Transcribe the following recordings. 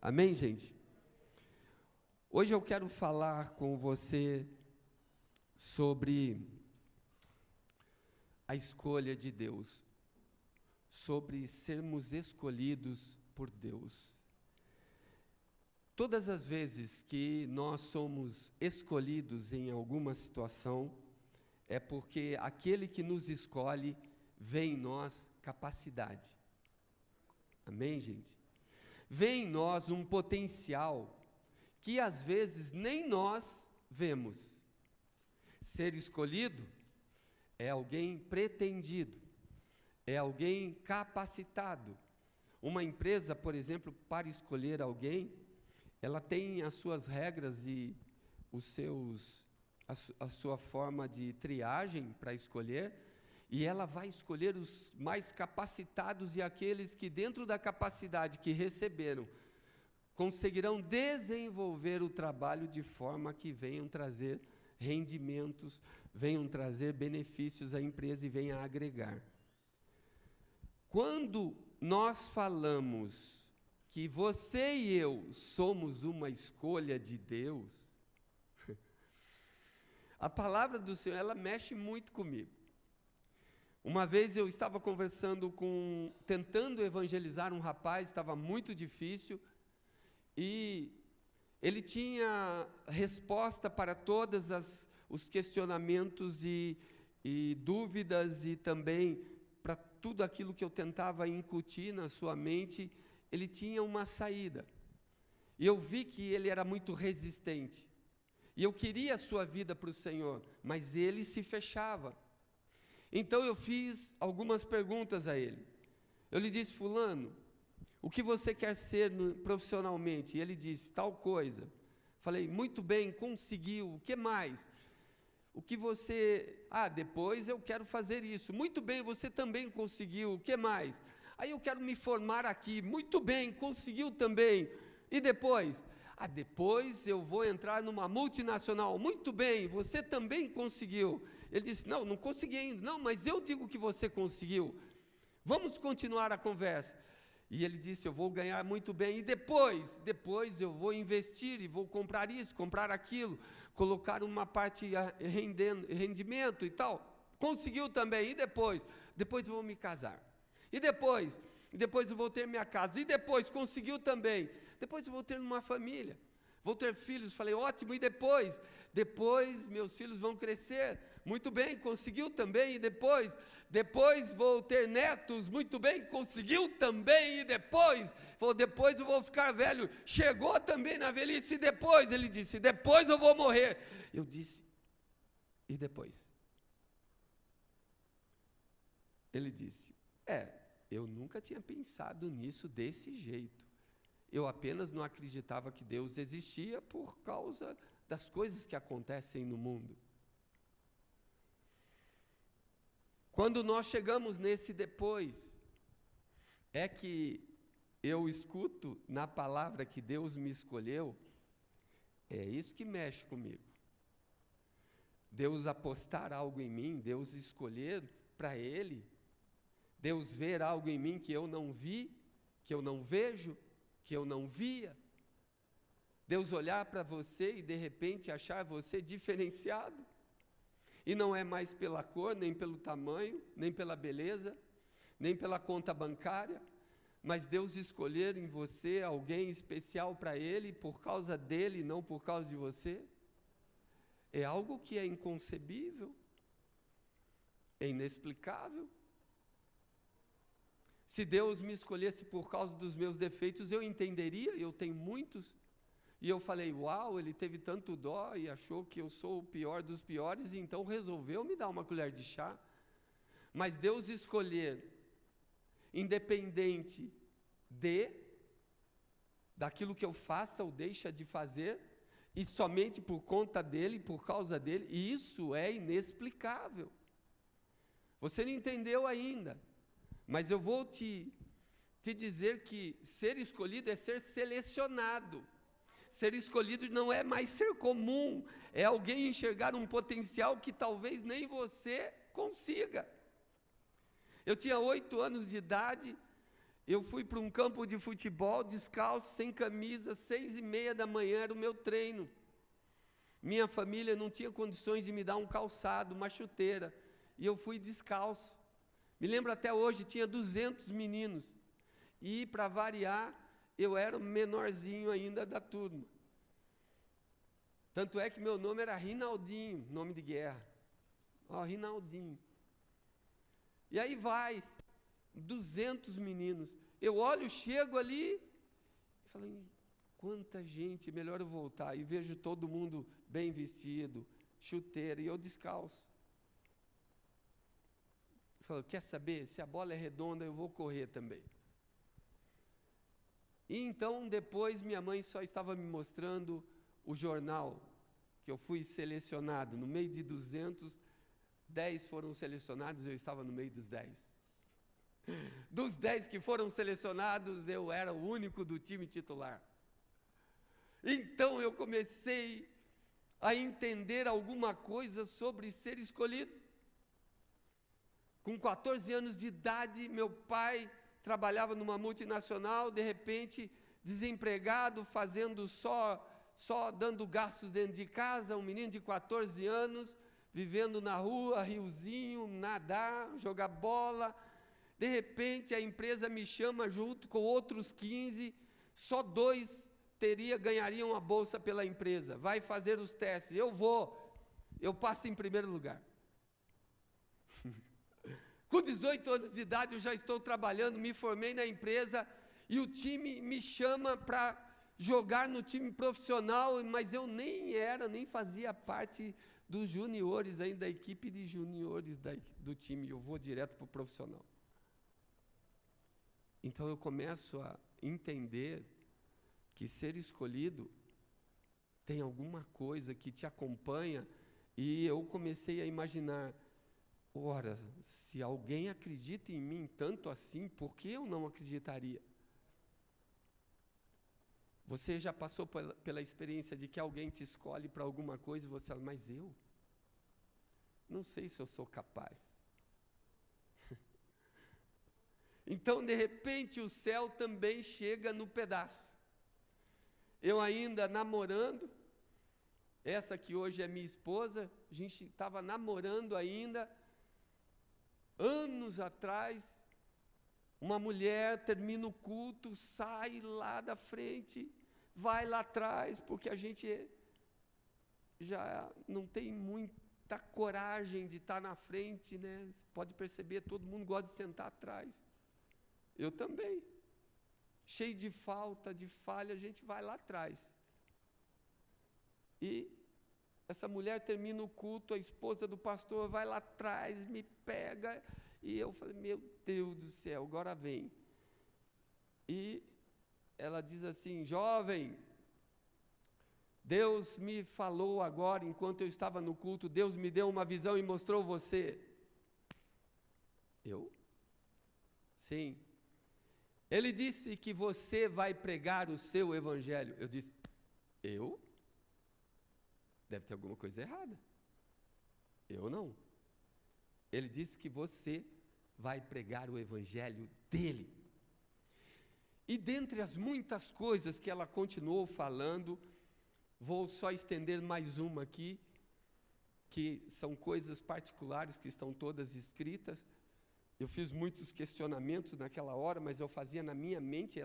Amém, gente? Hoje eu quero falar com você sobre a escolha de Deus, sobre sermos escolhidos por Deus. Todas as vezes que nós somos escolhidos em alguma situação, é porque aquele que nos escolhe vê em nós capacidade. Amém, gente? Vê em nós um potencial que às vezes nem nós vemos. Ser escolhido é alguém pretendido, é alguém capacitado. Uma empresa, por exemplo, para escolher alguém, ela tem as suas regras e a sua forma de triagem para escolher, e ela vai escolher os mais capacitados e aqueles que, dentro da capacidade que receberam, conseguirão desenvolver o trabalho de forma que venham trazer rendimentos, venham trazer benefícios à empresa e venham agregar. Quando nós falamos que você e eu somos uma escolha de Deus, a palavra do Senhor, ela mexe muito comigo. Uma vez eu estava tentando evangelizar um rapaz, estava muito difícil, e ele tinha resposta para todos os questionamentos e dúvidas, e também para tudo aquilo que eu tentava incutir na sua mente, ele tinha uma saída. E eu vi que ele era muito resistente. E eu queria a sua vida para o Senhor, mas ele se fechava. Então eu fiz algumas perguntas a ele. Eu lhe disse: fulano, o que você quer ser profissionalmente? E ele disse: tal coisa. Falei: muito bem, conseguiu, o que mais? O que você... depois eu quero fazer isso. Muito bem, você também conseguiu, o que mais? Aí eu quero me formar aqui. Muito bem, conseguiu também. E depois? Depois eu vou entrar numa multinacional. Muito bem, você também conseguiu. Ele disse: não consegui ainda. Não, mas eu digo que você conseguiu. Vamos continuar a conversa. E ele disse: eu vou ganhar muito bem. E depois eu vou investir e vou comprar isso, comprar aquilo, colocar uma parte rendimento e tal. Conseguiu também. E depois eu vou me casar. E depois eu vou ter minha casa. E depois conseguiu também. Depois eu vou ter uma família, vou ter filhos. Falei: ótimo. E depois meus filhos vão crescer. Muito bem, conseguiu também. E depois vou ter netos. Muito bem, conseguiu também. E depois eu vou ficar velho. Chegou também na velhice. E depois, ele disse: depois eu vou morrer. Eu disse: e depois? Ele disse: eu nunca tinha pensado nisso desse jeito. Eu apenas não acreditava que Deus existia por causa das coisas que acontecem no mundo. Quando nós chegamos nesse depois, é que eu escuto na palavra que Deus me escolheu. É isso que mexe comigo. Deus apostar algo em mim, Deus escolher para Ele, Deus ver algo em mim que eu não vi, que eu não vejo, que eu não via. Deus olhar para você e de repente achar você diferenciado. E não é mais pela cor, nem pelo tamanho, nem pela beleza, nem pela conta bancária, mas Deus escolher em você alguém especial para Ele, por causa dEle, não por causa de você. É algo que é inconcebível, é inexplicável. Se Deus me escolhesse por causa dos meus defeitos, eu entenderia, eu tenho muitos. E eu falei: uau, ele teve tanto dó e achou que eu sou o pior dos piores, e então resolveu me dar uma colher de chá. Mas Deus escolher, independente daquilo que eu faça ou deixa de fazer, e somente por conta dele, por causa dele, isso é inexplicável. Você não entendeu ainda. Mas eu vou te dizer que ser escolhido é ser selecionado. Ser escolhido não é mais ser comum, é alguém enxergar um potencial que talvez nem você consiga. Eu tinha 8 anos de idade, Eu fui para um campo de futebol, descalço, sem camisa, 6:30 da manhã era o meu treino. Minha família não tinha condições de me dar um calçado, uma chuteira, e eu fui descalço. Me lembro até hoje, tinha 200 meninos, e para variar, eu era o menorzinho ainda da turma. Tanto é que meu nome era Rinaldinho, nome de guerra. Ó, Rinaldinho. E aí vai, 200 meninos. Eu olho, chego ali, e falei, quanta gente, melhor eu voltar. E vejo todo mundo bem vestido, chuteira, e eu descalço. Eu falei, quer saber, se a bola é redonda, eu vou correr também. E então, depois, minha mãe só estava me mostrando o jornal, que eu fui selecionado. No meio de 200, 10 foram selecionados, eu estava no meio dos 10. Dos 10 que foram selecionados, eu era o único do time titular. Então eu comecei a entender alguma coisa sobre ser escolhido. Com 14 anos de idade, meu pai trabalhava numa multinacional, de repente, desempregado, fazendo só dando gastos dentro de casa, um menino de 14 anos, vivendo na rua, riozinho, nadar, jogar bola. De repente, a empresa me chama junto com outros 15, só 2 ganhariam a bolsa pela empresa. Vai fazer os testes. Eu passo em primeiro lugar. Com 18 anos de idade, eu já estou trabalhando, me formei na empresa, e o time me chama para jogar no time profissional, mas eu nem fazia parte dos juniores ainda, da equipe de juniores do time, eu vou direto para o profissional. Então eu começo a entender que ser escolhido tem alguma coisa que te acompanha, e eu comecei a imaginar, ora, se alguém acredita em mim tanto assim, por que eu não acreditaria? Você já passou pela experiência de que alguém te escolhe para alguma coisa e você fala, mas eu não sei se eu sou capaz. Então, de repente, o céu também chega no pedaço. Eu ainda namorando, essa que hoje é minha esposa, a gente estava namorando ainda, anos atrás, uma mulher termina o culto, sai lá da frente, vai lá atrás, porque a gente já não tem muita coragem de estar na frente, né? Você pode perceber, todo mundo gosta de sentar atrás. Eu também. Cheio de falta, de falha, a gente vai lá atrás. E essa mulher termina o culto, a esposa do pastor vai lá atrás, me pega, e eu falei, meu Deus do céu, agora vem. E ela diz assim, jovem, Deus me falou agora, enquanto eu estava no culto, Deus me deu uma visão e mostrou você. Eu? Sim. Ele disse que você vai pregar o seu evangelho. Eu disse, eu? Deve ter alguma coisa errada. Eu não. Ele disse que você vai pregar o evangelho dele. E dentre as muitas coisas que ela continuou falando, vou só estender mais uma aqui, que são coisas particulares que estão todas escritas. Eu fiz muitos questionamentos naquela hora, mas eu fazia na minha mente,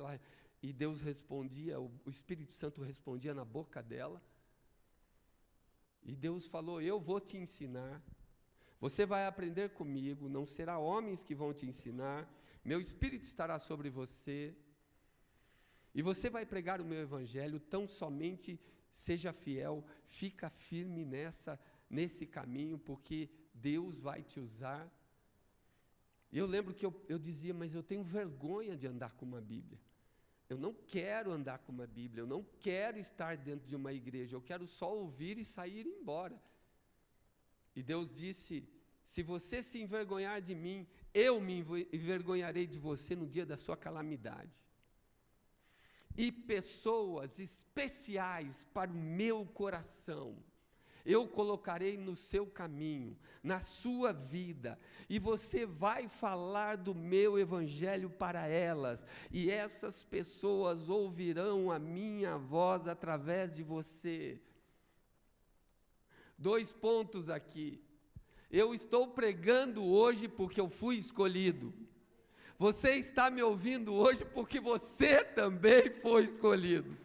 e Deus respondia, o Espírito Santo respondia na boca dela. E Deus falou, eu vou te ensinar, você vai aprender comigo, não será homens que vão te ensinar, meu Espírito estará sobre você, e você vai pregar o meu evangelho, tão somente seja fiel, fica firme nesse caminho, porque Deus vai te usar. E eu lembro que eu dizia, mas eu tenho vergonha de andar com uma Bíblia. Eu não quero andar com uma Bíblia, eu não quero estar dentro de uma igreja, eu quero só ouvir e sair embora. E Deus disse, se você se envergonhar de mim, eu me envergonharei de você no dia da sua calamidade. E pessoas especiais para o meu coração, eu colocarei no seu caminho, na sua vida, e você vai falar do meu evangelho para elas, e essas pessoas ouvirão a minha voz através de você. 2 pontos aqui. Eu estou pregando hoje porque eu fui escolhido. Você está me ouvindo hoje porque você também foi escolhido.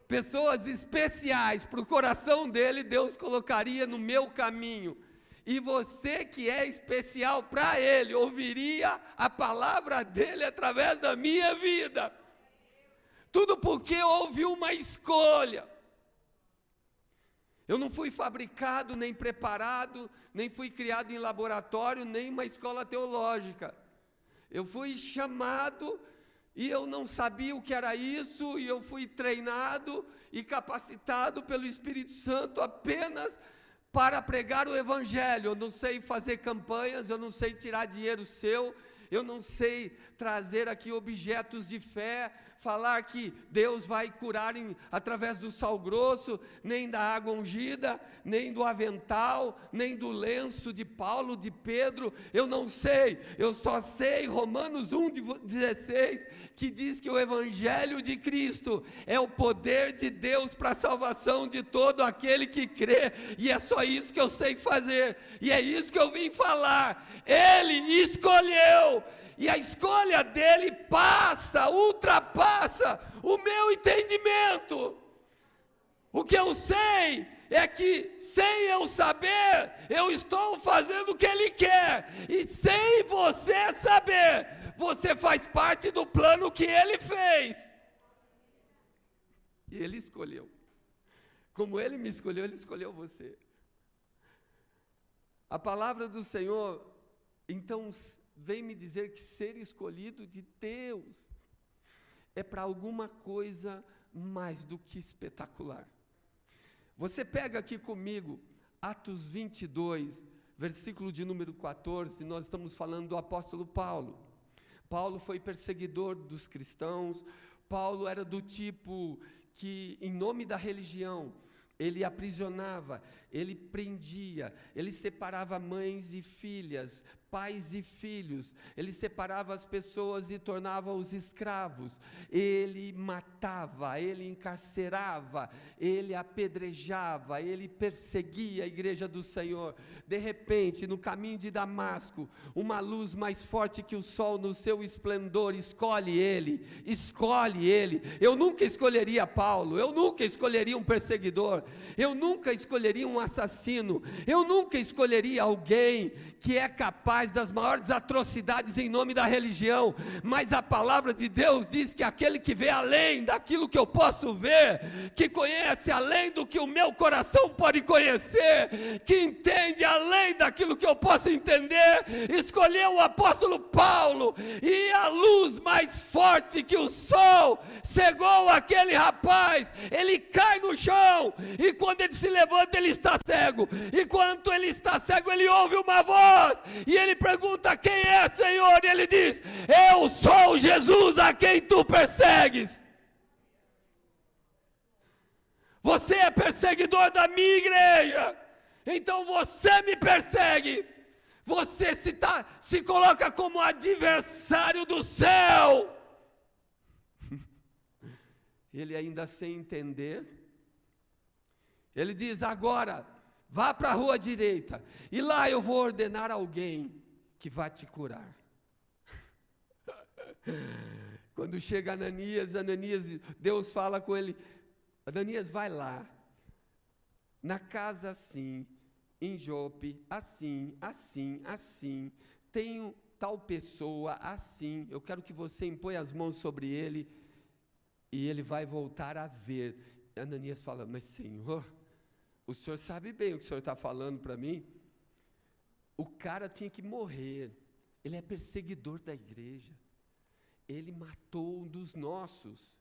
Pessoas especiais para o coração dele, Deus colocaria no meu caminho. E você que é especial para ele, ouviria a palavra dele através da minha vida. Tudo porque houve uma escolha. Eu não fui fabricado, nem preparado, nem fui criado em laboratório, nem em uma escola teológica. Eu fui chamado e eu não sabia o que era isso, e eu fui treinado e capacitado pelo Espírito Santo apenas para pregar o Evangelho. Eu não sei fazer campanhas, eu não sei tirar dinheiro seu, eu não sei trazer aqui objetos de fé, falar que Deus vai curar através do sal grosso, nem da água ungida, nem do avental, nem do lenço de Paulo, de Pedro. Eu não sei, eu só sei Romanos 1,16, que diz que o Evangelho de Cristo é o poder de Deus para a salvação de todo aquele que crê, e é só isso que eu sei fazer, e é isso que eu vim falar. Ele escolheu, e a escolha dele ultrapassa o meu entendimento. O que eu sei é que, sem eu saber, eu estou fazendo o que ele quer, e sem você saber, você faz parte do plano que ele fez. E ele escolheu. Como ele me escolheu, ele escolheu você. A palavra do Senhor, então, vem me dizer que ser escolhido de Deus é para alguma coisa mais do que espetacular. Você pega aqui comigo Atos 22, versículo de número 14, nós estamos falando do apóstolo Paulo. Paulo foi perseguidor dos cristãos. Paulo era do tipo que, em nome da religião, ele aprisionava, ele prendia, ele separava mães e filhas, pais e filhos, ele separava as pessoas e tornava-os escravos, ele matava, ele encarcerava, ele apedrejava, ele perseguia a igreja do Senhor. De repente, no caminho de Damasco, uma luz mais forte que o sol no seu esplendor escolhe ele. Eu nunca escolheria Paulo, eu nunca escolheria um perseguidor, eu nunca escolheria um assassino, eu nunca escolheria alguém que é capaz das maiores atrocidades em nome da religião, mas a palavra de Deus diz que aquele que vê além daquilo que eu posso ver, que conhece além do que o meu coração pode conhecer, que entende além daquilo que eu posso entender, escolheu o apóstolo Paulo, e a luz mais forte que o sol cegou aquele rapaz. Ele cai no chão, e quando ele se levanta, ele está cego, e quando ele está cego, ele ouve uma voz, e ele pergunta: quem é, Senhor? E ele diz: eu sou Jesus a quem tu persegues. Você é perseguidor da minha igreja, então você me persegue, você se coloca como adversário do céu. Ele ainda sem entender, ele diz: agora, vá para a rua direita, e lá eu vou ordenar alguém que vai te curar. Quando chega Ananias, Deus fala com ele: Ananias, vai lá, na casa assim, em Jope, assim, tenho tal pessoa, assim, eu quero que você imponha as mãos sobre ele, e ele vai voltar a ver. Ananias fala: mas Senhor, o Senhor sabe bem o que o Senhor está falando para mim. O cara tinha que morrer, ele é perseguidor da igreja, ele matou um dos nossos,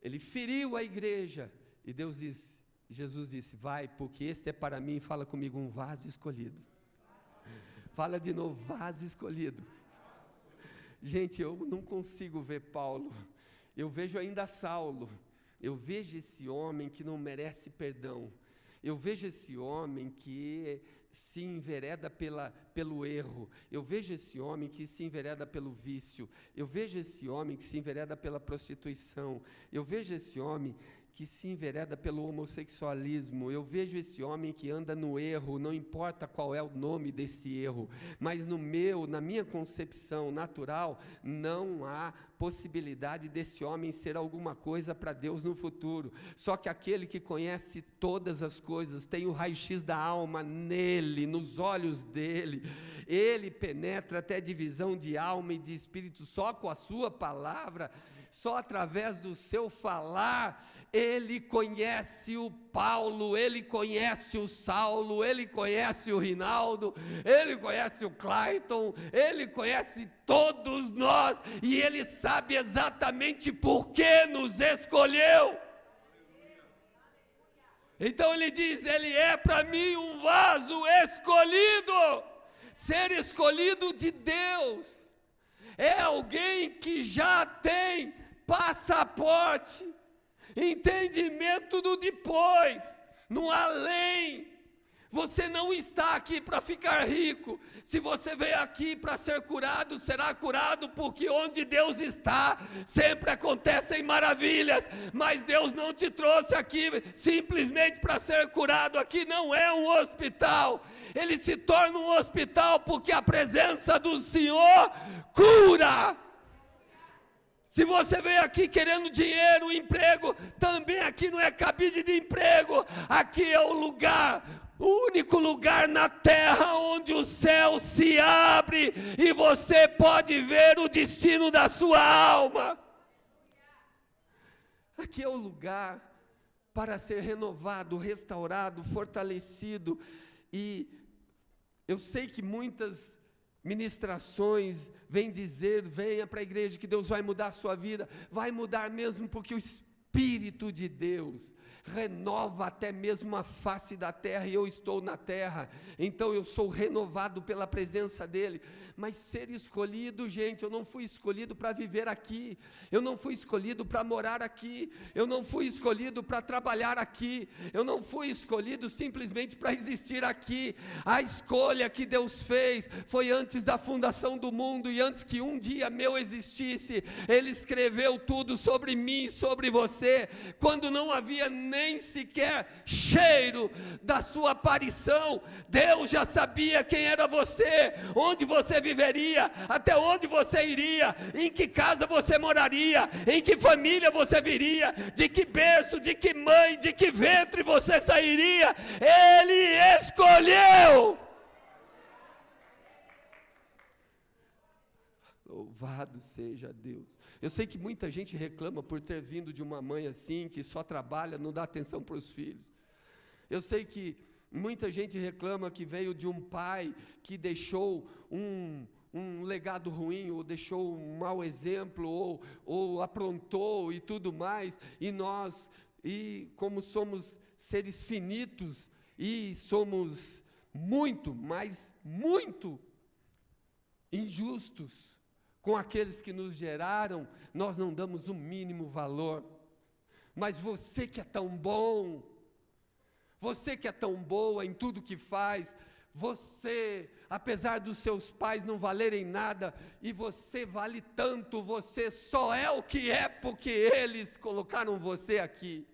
ele feriu a igreja, e Jesus disse: vai, porque este é para mim. Fala comigo: um vaso escolhido. Fala de novo: vaso escolhido. Gente, eu não consigo ver Paulo, eu vejo ainda Saulo, eu vejo esse homem que não merece perdão, Eu vejo esse homem que se envereda pelo erro. Eu vejo esse homem que se envereda pelo vício. Eu vejo esse homem que se envereda pela prostituição. Eu vejo esse homem que se envereda pelo homossexualismo. Eu vejo esse homem que anda no erro, não importa qual é o nome desse erro, mas na minha concepção natural, não há possibilidade desse homem ser alguma coisa para Deus no futuro. Só que aquele que conhece todas as coisas, tem o raio-x da alma nele, nos olhos dele, ele penetra até divisão de alma e de espírito, só com a sua palavra, só através do seu falar, ele conhece o Paulo, ele conhece o Saulo, ele conhece o Rinaldo, ele conhece o Clayton, ele conhece todos nós, e ele sabe exatamente por que nos escolheu. Então ele diz, ele é para mim um vaso escolhido. Ser escolhido de Deus é alguém que já tem passaporte, entendimento do depois, no além. Você não está aqui para ficar rico. Se você veio aqui para ser curado, será curado, porque onde Deus está, sempre acontecem maravilhas. Mas Deus não te trouxe aqui simplesmente para ser curado. Aqui não é um hospital. Ele se torna um hospital porque a presença do Senhor cura. Se você veio aqui querendo dinheiro, emprego, também aqui não é cabide de emprego. Aqui é o lugar, o único lugar na terra onde o céu se abre e você pode ver o destino da sua alma. Aqui é o lugar para ser renovado, restaurado, fortalecido. E eu sei que muitas ministrações vêm dizer, venha para a igreja que Deus vai mudar a sua vida. Vai mudar mesmo, porque o Espírito de Deus renova até mesmo a face da terra, e eu estou na terra, então eu sou renovado pela presença dEle. Mas ser escolhido, gente, eu não fui escolhido para viver aqui, eu não fui escolhido para morar aqui, eu não fui escolhido para trabalhar aqui, eu não fui escolhido simplesmente para existir aqui. A escolha que Deus fez foi antes da fundação do mundo, e antes que um dia meu existisse, Ele escreveu tudo sobre mim, sobre você, quando não havia nem sequer cheiro da sua aparição. Deus já sabia quem era você, onde você viveria, até onde você iria, em que casa você moraria, em que família você viria, de que berço, de que mãe, de que ventre você sairia. Ele escolheu. Louvado seja Deus. Eu sei que muita gente reclama por ter vindo de uma mãe assim, que só trabalha, não dá atenção para os filhos. Eu sei que muita gente reclama que veio de um pai que deixou um legado ruim, ou deixou um mau exemplo, ou aprontou e tudo mais, e como somos seres finitos, e somos muito, mas muito injustos com aqueles que nos geraram, nós não damos o mínimo valor. Mas você que é tão bom, você que é tão boa em tudo que faz, você, apesar dos seus pais não valerem nada, e você vale tanto, você só é o que é porque eles colocaram você aqui.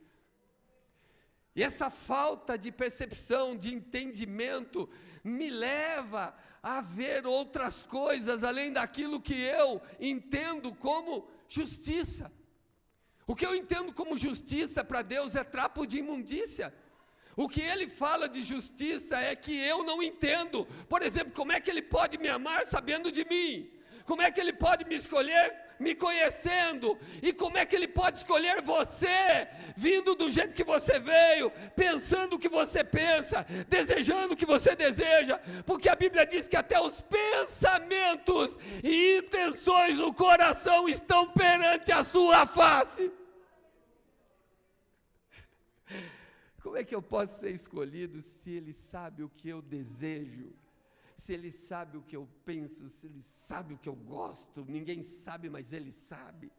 E essa falta de percepção, de entendimento, me leva a ver outras coisas além daquilo que eu entendo como justiça. O que eu entendo como justiça para Deus é trapo de imundícia. O que Ele fala de justiça é que eu não entendo. Por exemplo, como é que Ele pode me amar sabendo de mim? Como é que Ele pode me escolher me conhecendo? E como é que Ele pode escolher você, vindo do jeito que você veio, pensando o que você pensa, desejando o que você deseja? Porque a Bíblia diz que até os pensamentos e intenções do coração estão perante a sua face. Como é que eu posso ser escolhido se Ele sabe o que eu desejo? Se Ele sabe o que eu penso, se Ele sabe o que eu gosto? Ninguém sabe, mas Ele sabe.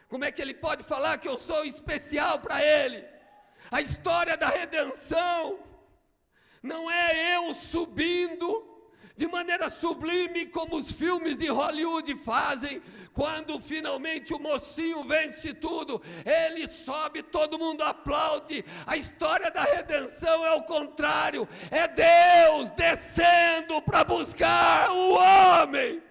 Como é que Ele pode falar que eu sou especial para Ele? A história da redenção não é eu subindo de maneira sublime como os filmes de Hollywood fazem, quando finalmente o mocinho vence tudo, ele sobe, todo mundo aplaude. A história da redenção é o contrário, é Deus descendo para buscar o homem.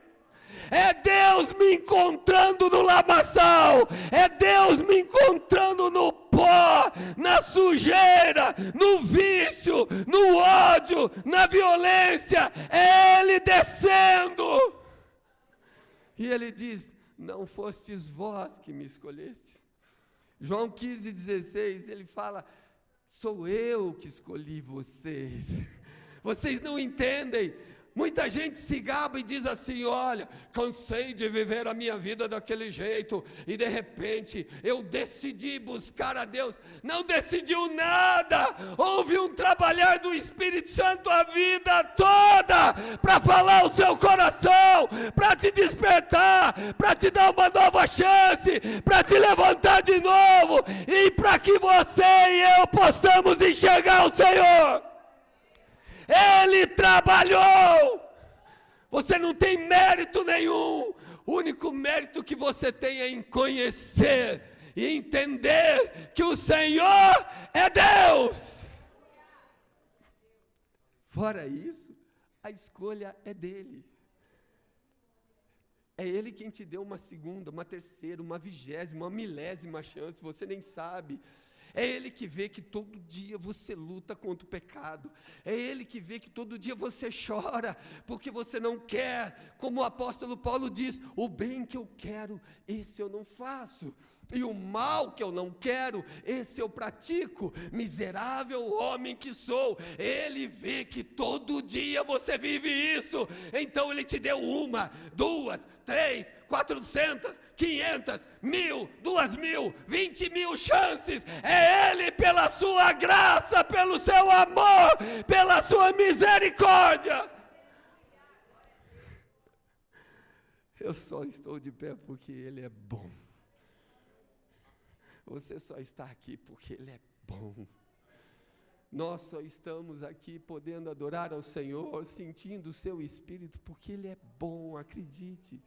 É Deus me encontrando no lamaçal, é Deus me encontrando no pó, na sujeira, no vício, no ódio, na violência, é Ele descendo. E Ele diz: não fostes vós que me escolhestes. João 15,16, Ele fala: sou eu que escolhi vocês. Vocês não entendem. Muita gente se gaba e diz assim: olha, cansei de viver a minha vida daquele jeito, e de repente eu decidi buscar a Deus. Não decidiu nada, houve um trabalhar do Espírito Santo a vida toda, para falar o seu coração, para te despertar, para te dar uma nova chance, para te levantar de novo, e para que você e eu possamos enxergar o Senhor. Ele trabalhou, você não tem mérito nenhum, o único mérito que você tem é em conhecer e entender que o Senhor é Deus. Fora isso, a escolha é dele. É Ele quem te deu uma segunda, uma terceira, uma 20ª, uma 1000ª chance, você nem sabe. É Ele que vê que todo dia você luta contra o pecado. É Ele que vê que todo dia você chora, porque você não quer, como o apóstolo Paulo diz: o bem que eu quero, esse eu não faço, e o mal que eu não quero, esse eu pratico. Miserável homem que sou. Ele vê que todo dia você vive isso, então Ele te deu 1, 2, 3, 400, 500, 1000, 2000, 20.000 chances. É Ele, pela sua graça, pelo seu amor, pela sua misericórdia. Eu só estou de pé porque Ele é bom. Você só está aqui porque Ele é bom. Nós só estamos aqui podendo adorar ao Senhor, sentindo o seu Espírito, porque Ele é bom, acredite.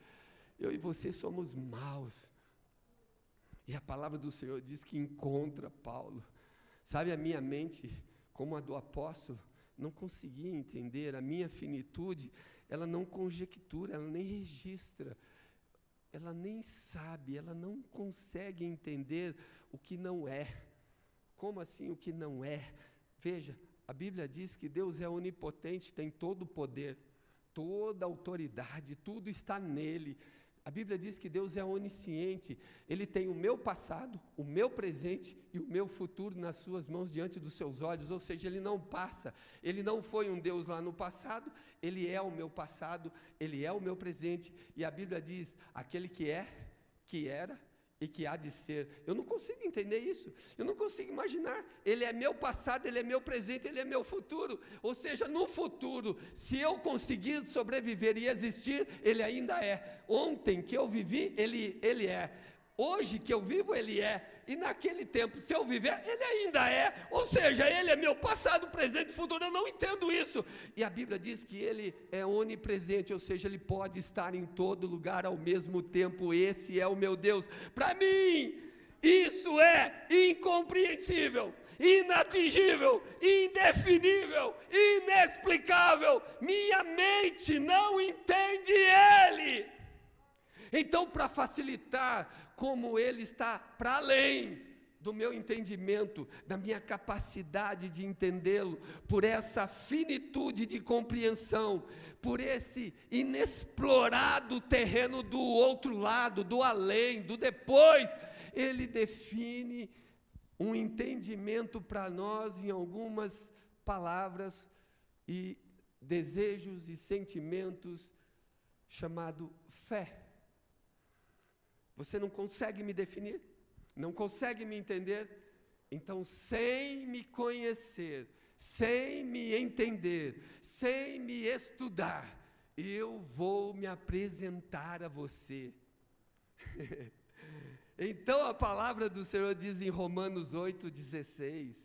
Eu e você somos maus. E a palavra do Senhor diz que encontra Paulo. Sabe, a minha mente, como a do apóstolo, não conseguia entender a minha finitude. Ela não conjectura, ela nem registra. Ela nem sabe, ela não consegue entender o que não é. Como assim o que não é? Veja, a Bíblia diz que Deus é onipotente, tem todo o poder, toda a autoridade, tudo está nele. A Bíblia diz que Deus é onisciente, Ele tem o meu passado, o meu presente e o meu futuro nas suas mãos, diante dos seus olhos, ou seja, Ele não passa. Ele não foi um Deus lá no passado, Ele é o meu passado, Ele é o meu presente, e a Bíblia diz: aquele que é, que era e que há de ser. Eu não consigo entender isso, eu não consigo imaginar. Ele é meu passado, Ele é meu presente, Ele é meu futuro, ou seja, no futuro, se eu conseguir sobreviver e existir, Ele ainda é. Ontem que eu vivi, Ele é. Hoje que eu vivo, Ele é. E naquele tempo, se eu viver, Ele ainda é. Ou seja, Ele é meu passado, presente e futuro. Eu não entendo isso. E a Bíblia diz que Ele é onipresente, ou seja, Ele pode estar em todo lugar ao mesmo tempo. Esse é o meu Deus. Para mim, isso é incompreensível, inatingível, indefinível, inexplicável. Minha mente não entende Ele. Então, para facilitar, como Ele está para além do meu entendimento, da minha capacidade de entendê-lo, por essa finitude de compreensão, por esse inexplorado terreno do outro lado, do além, do depois, Ele define um entendimento para nós em algumas palavras e desejos e sentimentos, chamado fé. Você não consegue me definir? Não consegue me entender? Então, sem me conhecer, sem me entender, sem me estudar, eu vou me apresentar a você. Então a palavra do Senhor diz em Romanos 8,16,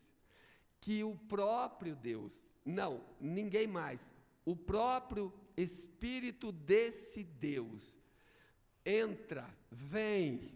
que o próprio Deus, não, ninguém mais, o próprio Espírito desse Deus, entra, vem,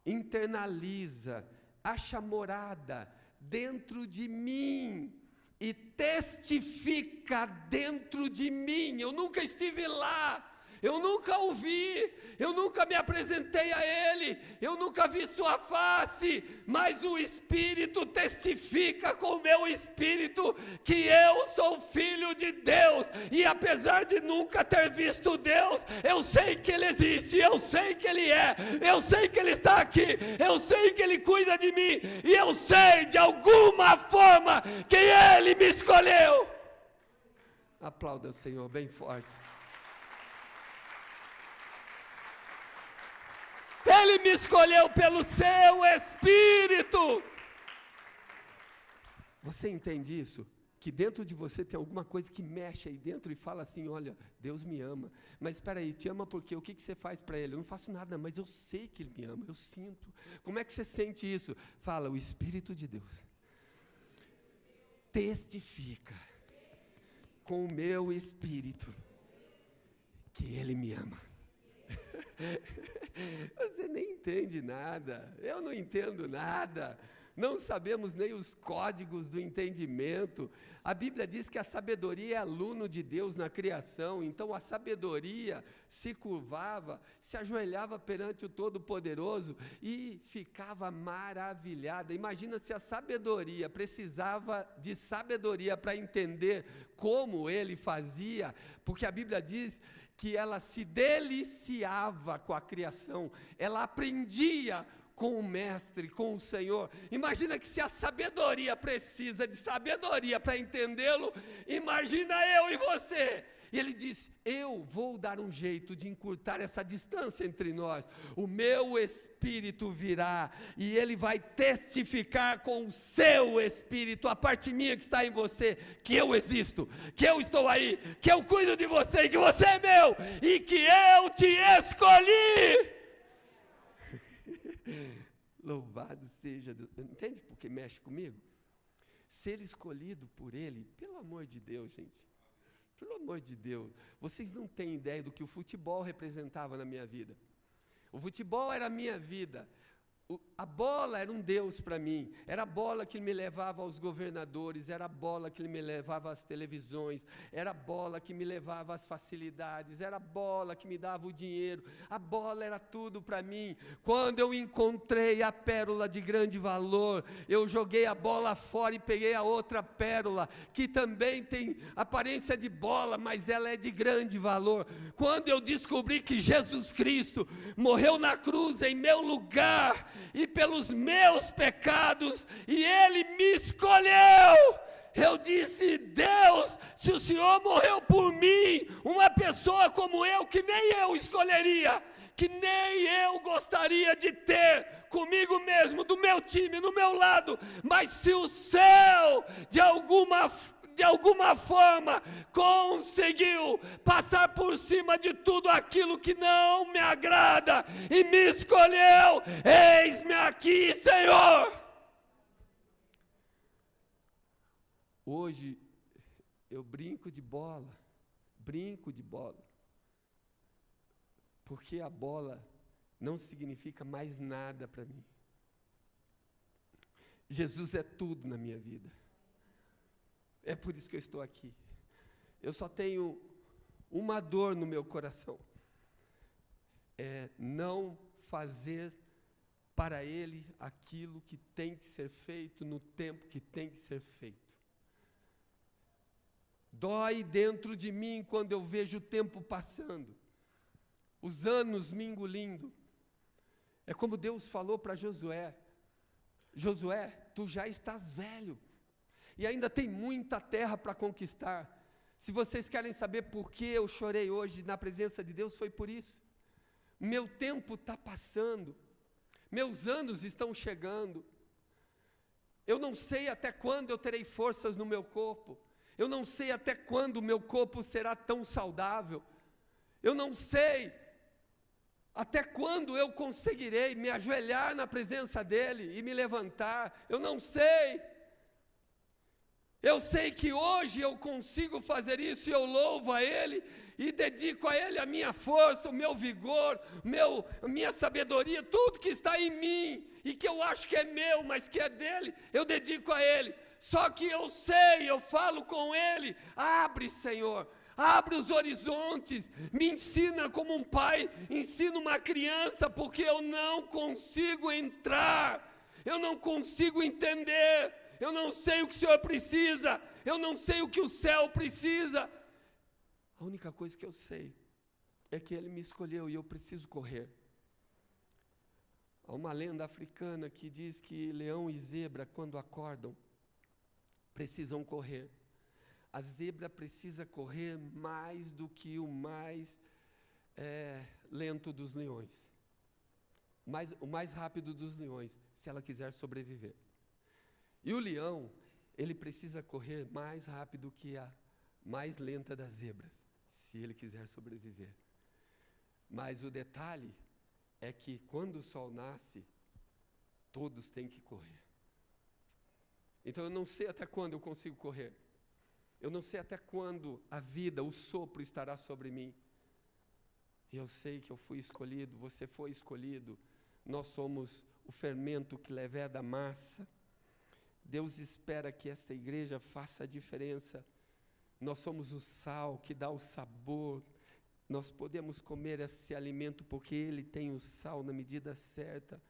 internaliza, acha morada dentro de mim, e testifica dentro de mim. Eu nunca estive lá, eu nunca o vi, eu nunca me apresentei a Ele, eu nunca vi sua face, mas o Espírito testifica com o meu espírito que eu sou filho de Deus, e apesar de nunca ter visto Deus, eu sei que Ele existe, eu sei que Ele é, eu sei que Ele está aqui, eu sei que Ele cuida de mim, e eu sei de alguma forma que Ele me escolheu. Aplauda o Senhor bem forte. Ele me escolheu pelo seu Espírito. Você entende isso? Que dentro de você tem alguma coisa que mexe aí dentro e fala assim, olha, Deus me ama. Mas espera aí, te ama por quê? O que você faz para Ele? Eu não faço nada, mas eu sei que Ele me ama, eu sinto. Como é que você sente isso? Fala, o Espírito de Deus testifica com o meu espírito que Ele me ama. Você nem entende nada, eu não entendo nada, não sabemos nem os códigos do entendimento. A Bíblia diz que a sabedoria é aluno de Deus na criação, então a sabedoria se curvava, se ajoelhava perante o Todo-Poderoso e ficava maravilhada. Imagina se a sabedoria precisava de sabedoria para entender como Ele fazia, porque a Bíblia diz que ela se deliciava com a criação, ela aprendia com o Mestre, com o Senhor. Imagina que se a sabedoria precisa de sabedoria para entendê-lo, imagina eu e você. E ele diz, eu vou dar um jeito de encurtar essa distância entre nós. O meu Espírito virá e ele vai testificar com o seu Espírito, a parte minha que está em você, que eu existo, que eu estou aí, que eu cuido de você, que você é meu e que eu te escolhi. Louvado seja Deus. Entende por que mexe comigo? Ser escolhido por Ele, pelo amor de Deus, gente. Pelo amor de Deus, vocês não têm ideia do que o futebol representava na minha vida. O futebol era a minha vida. A bola era um Deus para mim, era a bola que me levava aos governadores, era a bola que me levava às televisões, era a bola que me levava às facilidades, era a bola que me dava o dinheiro, a bola era tudo para mim. Quando eu encontrei a pérola de grande valor, eu joguei a bola fora e peguei a outra pérola, que também tem aparência de bola, mas ela é de grande valor. Quando eu descobri que Jesus Cristo morreu na cruz em meu lugar, e pelos meus pecados, e Ele me escolheu, eu disse, Deus, se o Senhor morreu por mim, uma pessoa como eu, que nem eu escolheria, que nem eu gostaria de ter comigo mesmo, do meu time, no meu lado, mas se o céu, de alguma forma, conseguiu passar por cima de tudo aquilo que não me agrada, e me escolheu, eis-me aqui, Senhor. Hoje, eu brinco de bola, porque a bola não significa mais nada para mim. Jesus é tudo na minha vida. É por isso que eu estou aqui. Eu só tenho uma dor no meu coração. É não fazer para Ele aquilo que tem que ser feito no tempo que tem que ser feito. Dói dentro de mim quando eu vejo o tempo passando, os anos me engolindo. É como Deus falou para Josué, Josué, tu já estás velho, e ainda tem muita terra para conquistar. Se vocês querem saber por que eu chorei hoje na presença de Deus, foi por isso. Meu tempo está passando, meus anos estão chegando, eu não sei até quando eu terei forças no meu corpo, eu não sei até quando o meu corpo será tão saudável, eu não sei Até quando eu conseguirei me ajoelhar na presença dEle e me levantar? Eu não sei. Eu sei que hoje eu consigo fazer isso e eu louvo a Ele e dedico a Ele a minha força, o meu vigor, a minha sabedoria, tudo que está em mim e que eu acho que é meu, mas que é dEle, eu dedico a Ele. Só que eu sei, eu falo com Ele, abre, Senhor, abre os horizontes, me ensina como um pai ensina uma criança, porque eu não consigo entrar, eu não consigo entender. Eu não sei o que o Senhor precisa, eu não sei o que o céu precisa. A única coisa que eu sei é que Ele me escolheu e eu preciso correr. Há uma lenda africana que diz que leão e zebra, quando acordam, precisam correr. A zebra precisa correr mais do que o mais lento dos leões. O mais rápido dos leões, se ela quiser sobreviver. E o leão, ele precisa correr mais rápido que a mais lenta das zebras, se ele quiser sobreviver. Mas o detalhe é que quando o sol nasce, todos têm que correr. Então eu não sei até quando eu consigo correr. Eu não sei até quando a vida, o sopro estará sobre mim. Eu sei que eu fui escolhido, você foi escolhido. Nós somos o fermento que leveda a massa. Deus espera que esta igreja faça a diferença. Nós somos o sal que dá o sabor. Nós podemos comer esse alimento porque ele tem o sal na medida certa.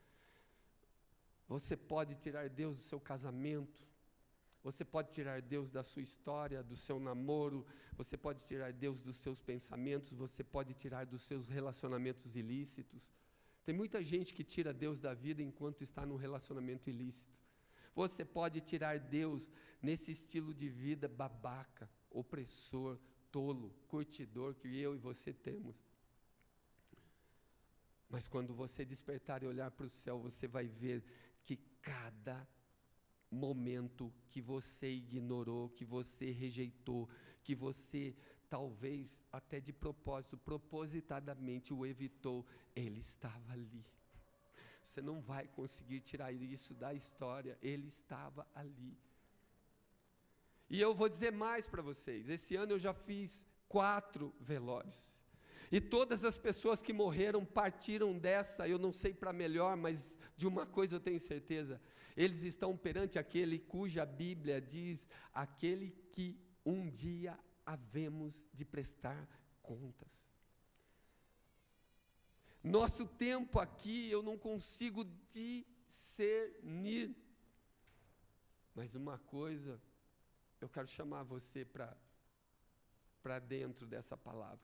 Você pode tirar Deus do seu casamento. Você pode tirar Deus da sua história, do seu namoro. Você pode tirar Deus dos seus pensamentos. Você pode tirar dos seus relacionamentos ilícitos. Tem muita gente que tira Deus da vida enquanto está num relacionamento ilícito. Você pode tirar Deus nesse estilo de vida babaca, opressor, tolo, curtidor que eu e você temos. Mas quando você despertar e olhar para o céu, você vai ver que cada momento que você ignorou, que você rejeitou, que você talvez até de propósito, propositadamente o evitou, Ele estava ali. Você não vai conseguir tirar isso da história, Ele estava ali. E eu vou dizer mais para vocês, esse ano eu já fiz 4 velórios. E todas as pessoas que morreram partiram dessa, eu não sei para melhor, mas de uma coisa eu tenho certeza, eles estão perante aquele cuja Bíblia diz, aquele que um dia havemos de prestar contas. Nosso tempo aqui eu não consigo discernir. Mas uma coisa, eu quero chamar você para dentro dessa palavra.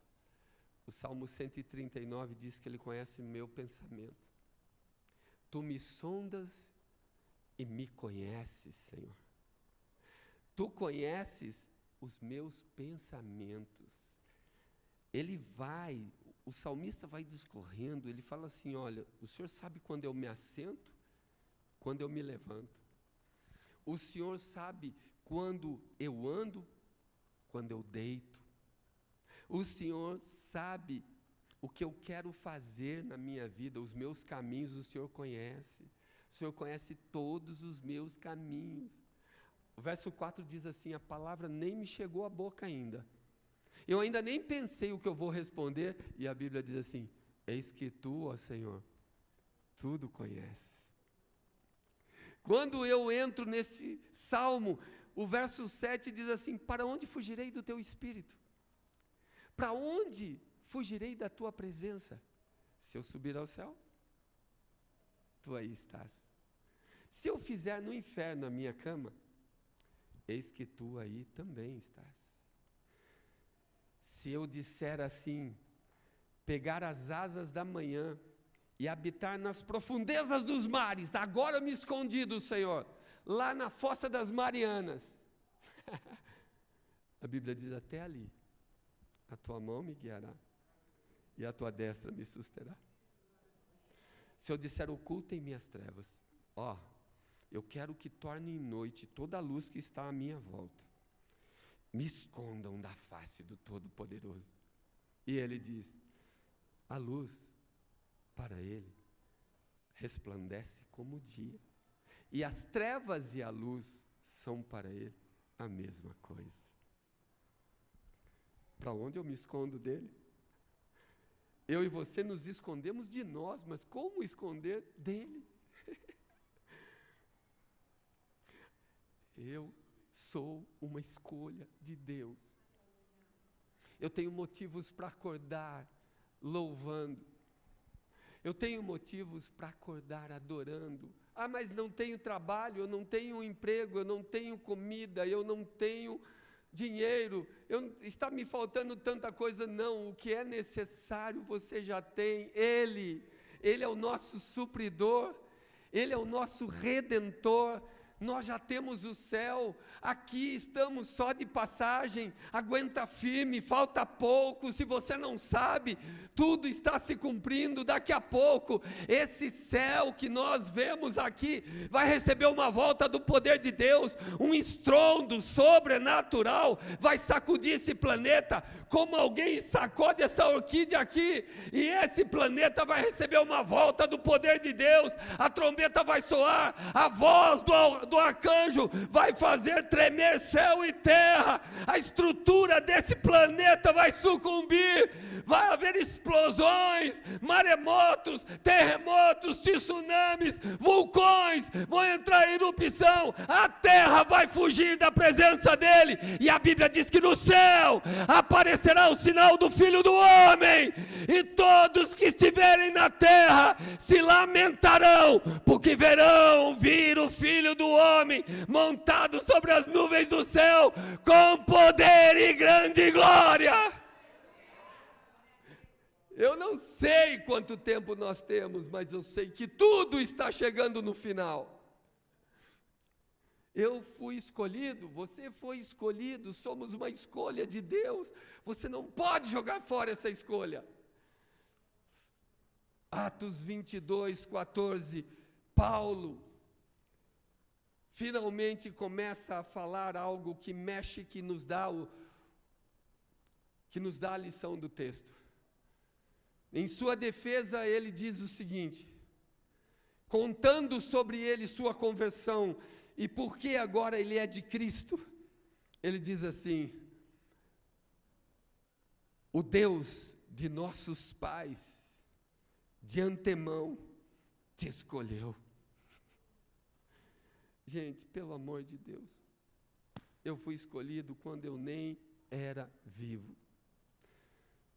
O Salmo 139 diz que Ele conhece o meu pensamento. Tu me sondas e me conheces, Senhor. Tu conheces os meus pensamentos. O salmista vai discorrendo, ele fala assim, olha, o Senhor sabe quando eu me assento, quando eu me levanto. O Senhor sabe quando eu ando, quando eu deito. O Senhor sabe o que eu quero fazer na minha vida, os meus caminhos o Senhor conhece. O Senhor conhece todos os meus caminhos. O verso 4 diz assim, a palavra nem me chegou à boca ainda. Eu ainda nem pensei o que eu vou responder, e a Bíblia diz assim, eis que tu, ó Senhor, tudo conheces. Quando eu entro nesse salmo, o verso 7 diz assim, para onde fugirei do teu espírito? Para onde fugirei da tua presença? Se eu subir ao céu, tu aí estás. Se eu fizer no inferno a minha cama, eis que tu aí também estás. Se eu disser assim, pegar as asas da manhã e habitar nas profundezas dos mares, agora eu me escondi do Senhor, lá na fossa das Marianas. A Bíblia diz, até ali, a tua mão me guiará e a tua destra me susterá. Se eu disser, ocultem minhas trevas, eu quero que tornem noite toda a luz que está à minha volta. Me escondam da face do Todo-Poderoso. E ele diz, a luz para Ele resplandece como o dia, e as trevas e a luz são para Ele a mesma coisa. Para onde eu me escondo dele? Eu e você nos escondemos de nós, mas como esconder dele? Eu sou uma escolha de Deus. Eu tenho motivos para acordar louvando. Eu tenho motivos para acordar adorando. Ah, mas não tenho trabalho, eu não tenho emprego, eu não tenho comida, eu não tenho dinheiro, está me faltando tanta coisa. Não, o que é necessário você já tem. Ele é o nosso supridor, Ele é o nosso redentor. Nós já temos o céu, aqui estamos só de passagem. Aguenta firme, falta pouco. Se você não sabe, tudo está se cumprindo. Daqui a pouco, esse céu que nós vemos aqui vai receber uma volta do poder de Deus, um estrondo sobrenatural, vai sacudir esse planeta, como alguém sacode essa orquídea aqui, e esse planeta vai receber uma volta do poder de Deus. A trombeta vai soar, a voz do arcanjo vai fazer tremer céu e terra, a estrutura desse planeta vai sucumbir, vai haver explosões, maremotos, terremotos, tsunamis, vulcões vão entrar em erupção, a terra vai fugir da presença dele, e a Bíblia diz que no céu aparecerá o sinal do Filho do Homem, e todos que estiverem na terra se lamentarão, porque verão vir o Filho do Homem montado sobre as nuvens do céu, com poder e grande glória. Eu não sei quanto tempo nós temos, mas eu sei que tudo está chegando no final. Eu fui escolhido, você foi escolhido, somos uma escolha de Deus. Você não pode jogar fora essa escolha. Atos 22, 14, Paulo finalmente começa a falar algo que mexe, que nos dá a lição do texto. Em sua defesa, ele diz o seguinte, contando sobre ele sua conversão, e porque agora ele é de Cristo, ele diz assim: o Deus de nossos pais, de antemão, te escolheu. Gente, pelo amor de Deus, eu fui escolhido quando eu nem era vivo.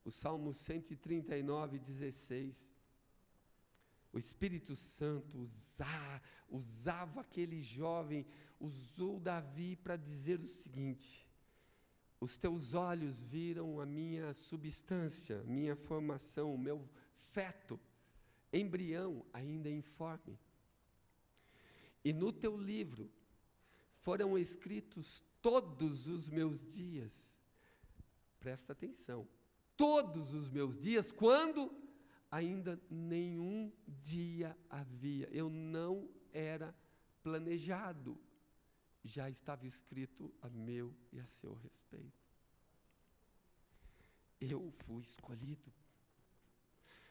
O Salmo 139, 16. O Espírito Santo usava aquele jovem, usou Davi para dizer o seguinte: os teus olhos viram a minha substância, minha formação, o meu feto, embrião ainda informe. E no teu livro foram escritos todos os meus dias. Presta atenção. Todos os meus dias, quando ainda nenhum dia havia. Eu não era planejado. Já estava escrito a meu e a seu respeito. Eu fui escolhido.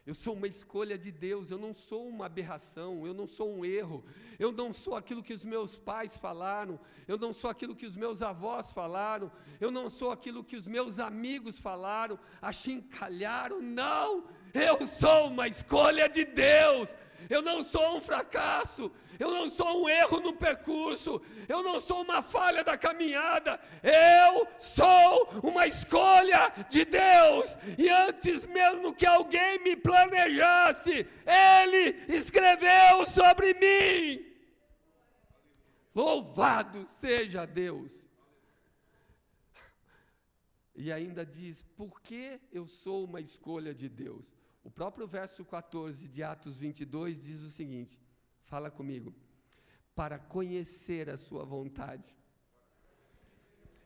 Eu sou uma escolha de Deus, eu não sou uma aberração, eu não sou um erro, eu não sou aquilo que os meus pais falaram, eu não sou aquilo que os meus avós falaram, eu não sou aquilo que os meus amigos falaram, achincalharam, não! Eu sou uma escolha de Deus, eu não sou um fracasso, eu não sou um erro no percurso, eu não sou uma falha da caminhada, eu sou uma escolha de Deus, e antes mesmo que alguém me planejasse, Ele escreveu sobre mim. Louvado seja Deus. E ainda diz, por que eu sou uma escolha de Deus? O próprio verso 14 de Atos 22 diz o seguinte, fala comigo, para conhecer a sua vontade.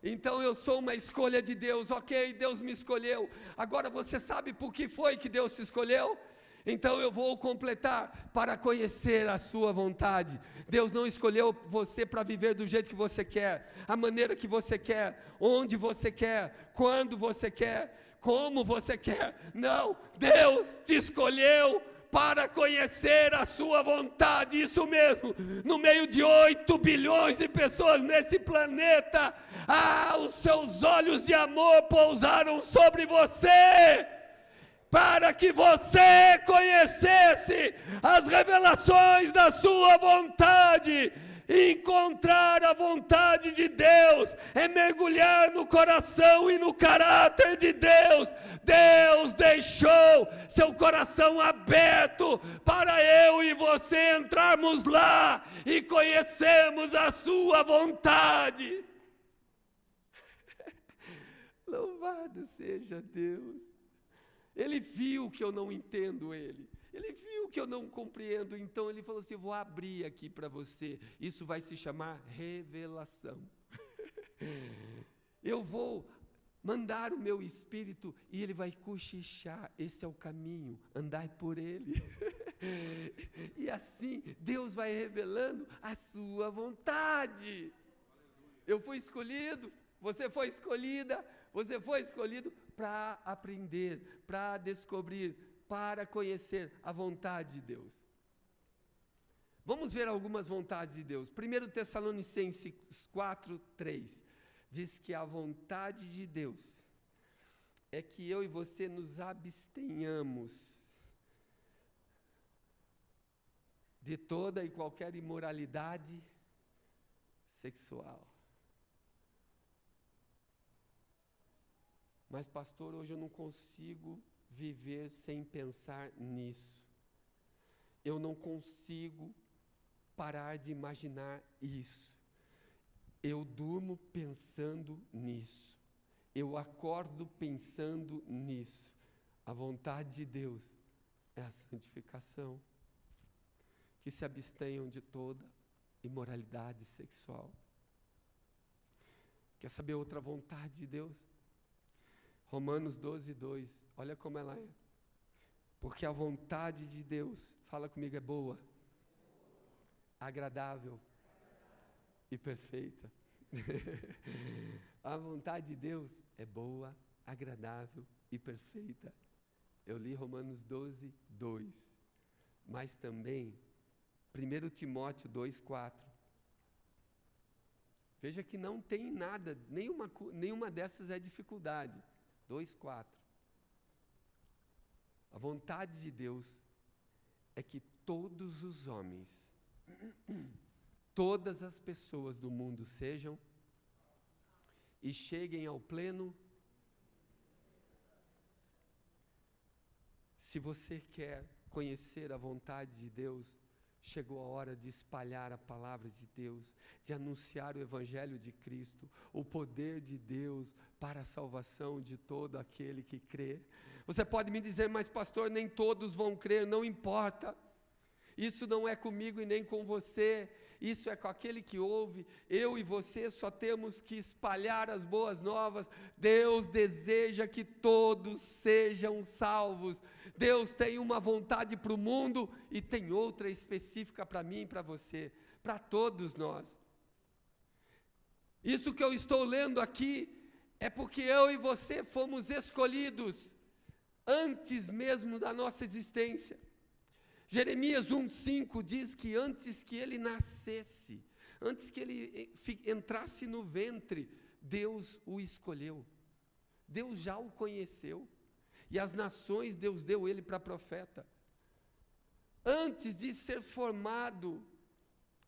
Então eu sou uma escolha de Deus, ok, Deus me escolheu, agora você sabe por que foi que Deus te escolheu? Então eu vou completar, para conhecer a sua vontade. Deus não escolheu você para viver do jeito que você quer, a maneira que você quer, onde você quer, quando você quer, como você quer. Não, Deus te escolheu para conhecer a sua vontade. Isso mesmo, no meio de 8 bilhões de pessoas nesse planeta, os seus olhos de amor pousaram sobre você, para que você conhecesse as revelações da sua vontade. Encontrar a vontade de Deus é mergulhar no coração e no caráter de Deus. Deus deixou seu coração aberto para eu e você entrarmos lá e conhecermos a sua vontade. Louvado seja Deus. Ele viu que eu não entendo Ele. Ele viu que eu não compreendo, então ele falou assim: eu vou abrir aqui para você. Isso vai se chamar revelação. Eu vou mandar o meu espírito e ele vai cochichar. Esse é o caminho, andai por ele. E assim Deus vai revelando a sua vontade. Eu fui escolhido, você foi escolhida, você foi escolhido para aprender, para descobrir, para conhecer a vontade de Deus. Vamos ver algumas vontades de Deus. 1 Tessalonicenses 4:3 diz que a vontade de Deus é que eu e você nos abstenhamos de toda e qualquer imoralidade sexual. Mas pastor, hoje eu não consigo viver sem pensar nisso. Eu não consigo parar de imaginar isso. Eu durmo pensando nisso. Eu acordo pensando nisso. A vontade de Deus é a santificação. Que se abstenham de toda imoralidade sexual. Quer saber outra vontade de Deus? Romanos 12:2, olha como ela é. Porque a vontade de Deus, fala comigo, é boa, agradável e perfeita. A vontade de Deus é boa, agradável e perfeita. Eu li Romanos 12:2, mas também 1 Timóteo 2:4. Veja que não tem nada, nenhuma dessas é dificuldade. 2:4. A vontade de Deus é que todos os homens, todas as pessoas do mundo sejam e cheguem ao pleno. Se você quer conhecer a vontade de Deus, chegou a hora de espalhar a palavra de Deus, de anunciar o Evangelho de Cristo, o poder de Deus para a salvação de todo aquele que crê. Você pode me dizer, mas pastor, nem todos vão crer, não importa. Isso não é comigo e nem com você, isso é com aquele que ouve. Eu e você só temos que espalhar as boas novas. Deus deseja que todos sejam salvos. Deus tem uma vontade para o mundo e tem outra específica para mim e para você, para todos nós. Isso que eu estou lendo aqui é porque eu e você fomos escolhidos antes mesmo da nossa existência. Jeremias 1:5 diz que antes que ele nascesse, antes que ele entrasse no ventre, Deus o escolheu. Deus já o conheceu. E as nações Deus deu ele para profeta. Antes de ser formado,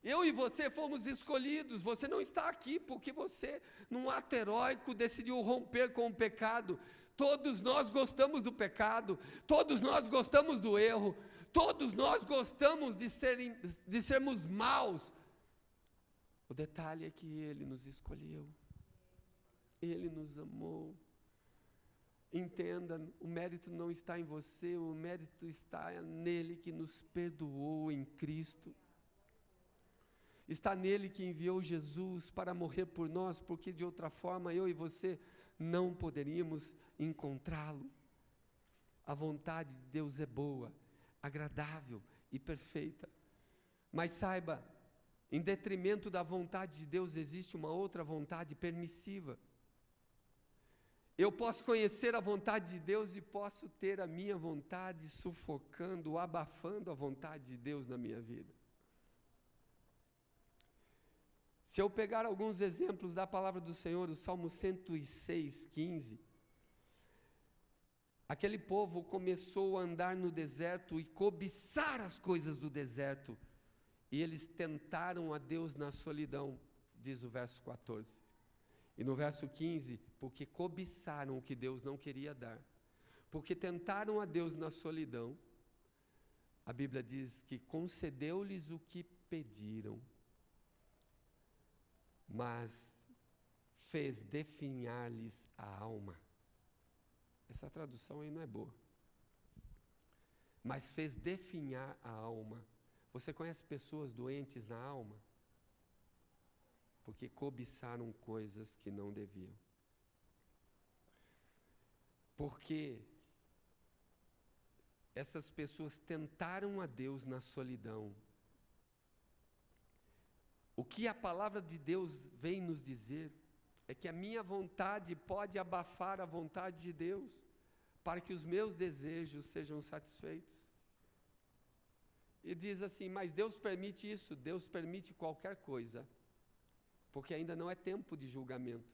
eu e você fomos escolhidos. Você não está aqui porque você, num ato heróico, decidiu romper com o pecado. Todos nós gostamos do pecado, todos nós gostamos do erro, todos nós gostamos de sermos maus. O detalhe é que Ele nos escolheu, Ele nos amou. Entenda, o mérito não está em você, o mérito está nele que nos perdoou em Cristo. Está nele que enviou Jesus para morrer por nós, porque de outra forma eu e você não poderíamos encontrá-lo. A vontade de Deus é boa, agradável e perfeita. Mas saiba, em detrimento da vontade de Deus existe uma outra vontade permissiva. Eu posso conhecer a vontade de Deus e posso ter a minha vontade sufocando, abafando a vontade de Deus na minha vida. Se eu pegar alguns exemplos da palavra do Senhor, o Salmo 106, 15, aquele povo começou a andar no deserto e cobiçar as coisas do deserto, e eles tentaram a Deus na solidão, diz o verso 14. E no verso 15, porque cobiçaram o que Deus não queria dar, porque tentaram a Deus na solidão, a Bíblia diz que concedeu-lhes o que pediram, mas fez definhar-lhes a alma. Essa tradução aí não é boa. Mas fez definhar a alma. Você conhece pessoas doentes na alma? Porque cobiçaram coisas que não deviam. Porque essas pessoas tentaram a Deus na solidão. O que a palavra de Deus vem nos dizer é que a minha vontade pode abafar a vontade de Deus, para que os meus desejos sejam satisfeitos. E diz assim, mas Deus permite isso, Deus permite qualquer coisa, porque ainda não é tempo de julgamento.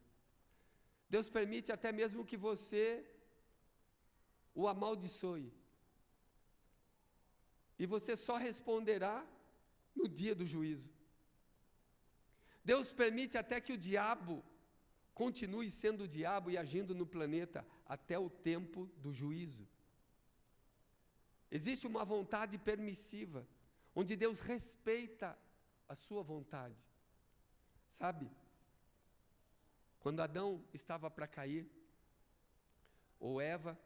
Deus permite até mesmo que você o amaldiçoe. E você só responderá no dia do juízo. Deus permite até que o diabo continue sendo o diabo e agindo no planeta até o tempo do juízo. Existe uma vontade permissiva, onde Deus respeita a sua vontade. Sabe? Quando Adão estava para cair, ou Eva,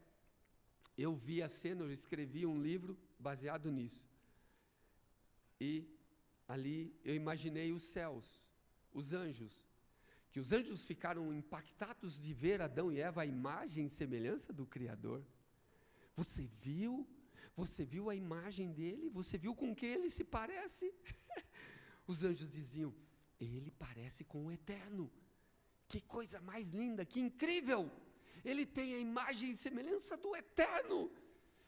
eu vi a cena, eu escrevi um livro baseado nisso. E ali eu imaginei os céus, os anjos, que os anjos ficaram impactados de ver Adão e Eva, a imagem e semelhança do Criador. Você viu? Você viu a imagem dele? Você viu com que ele se parece? Os anjos diziam, ele parece com o Eterno. Que coisa mais linda, que incrível! Ele tem a imagem e semelhança do Eterno.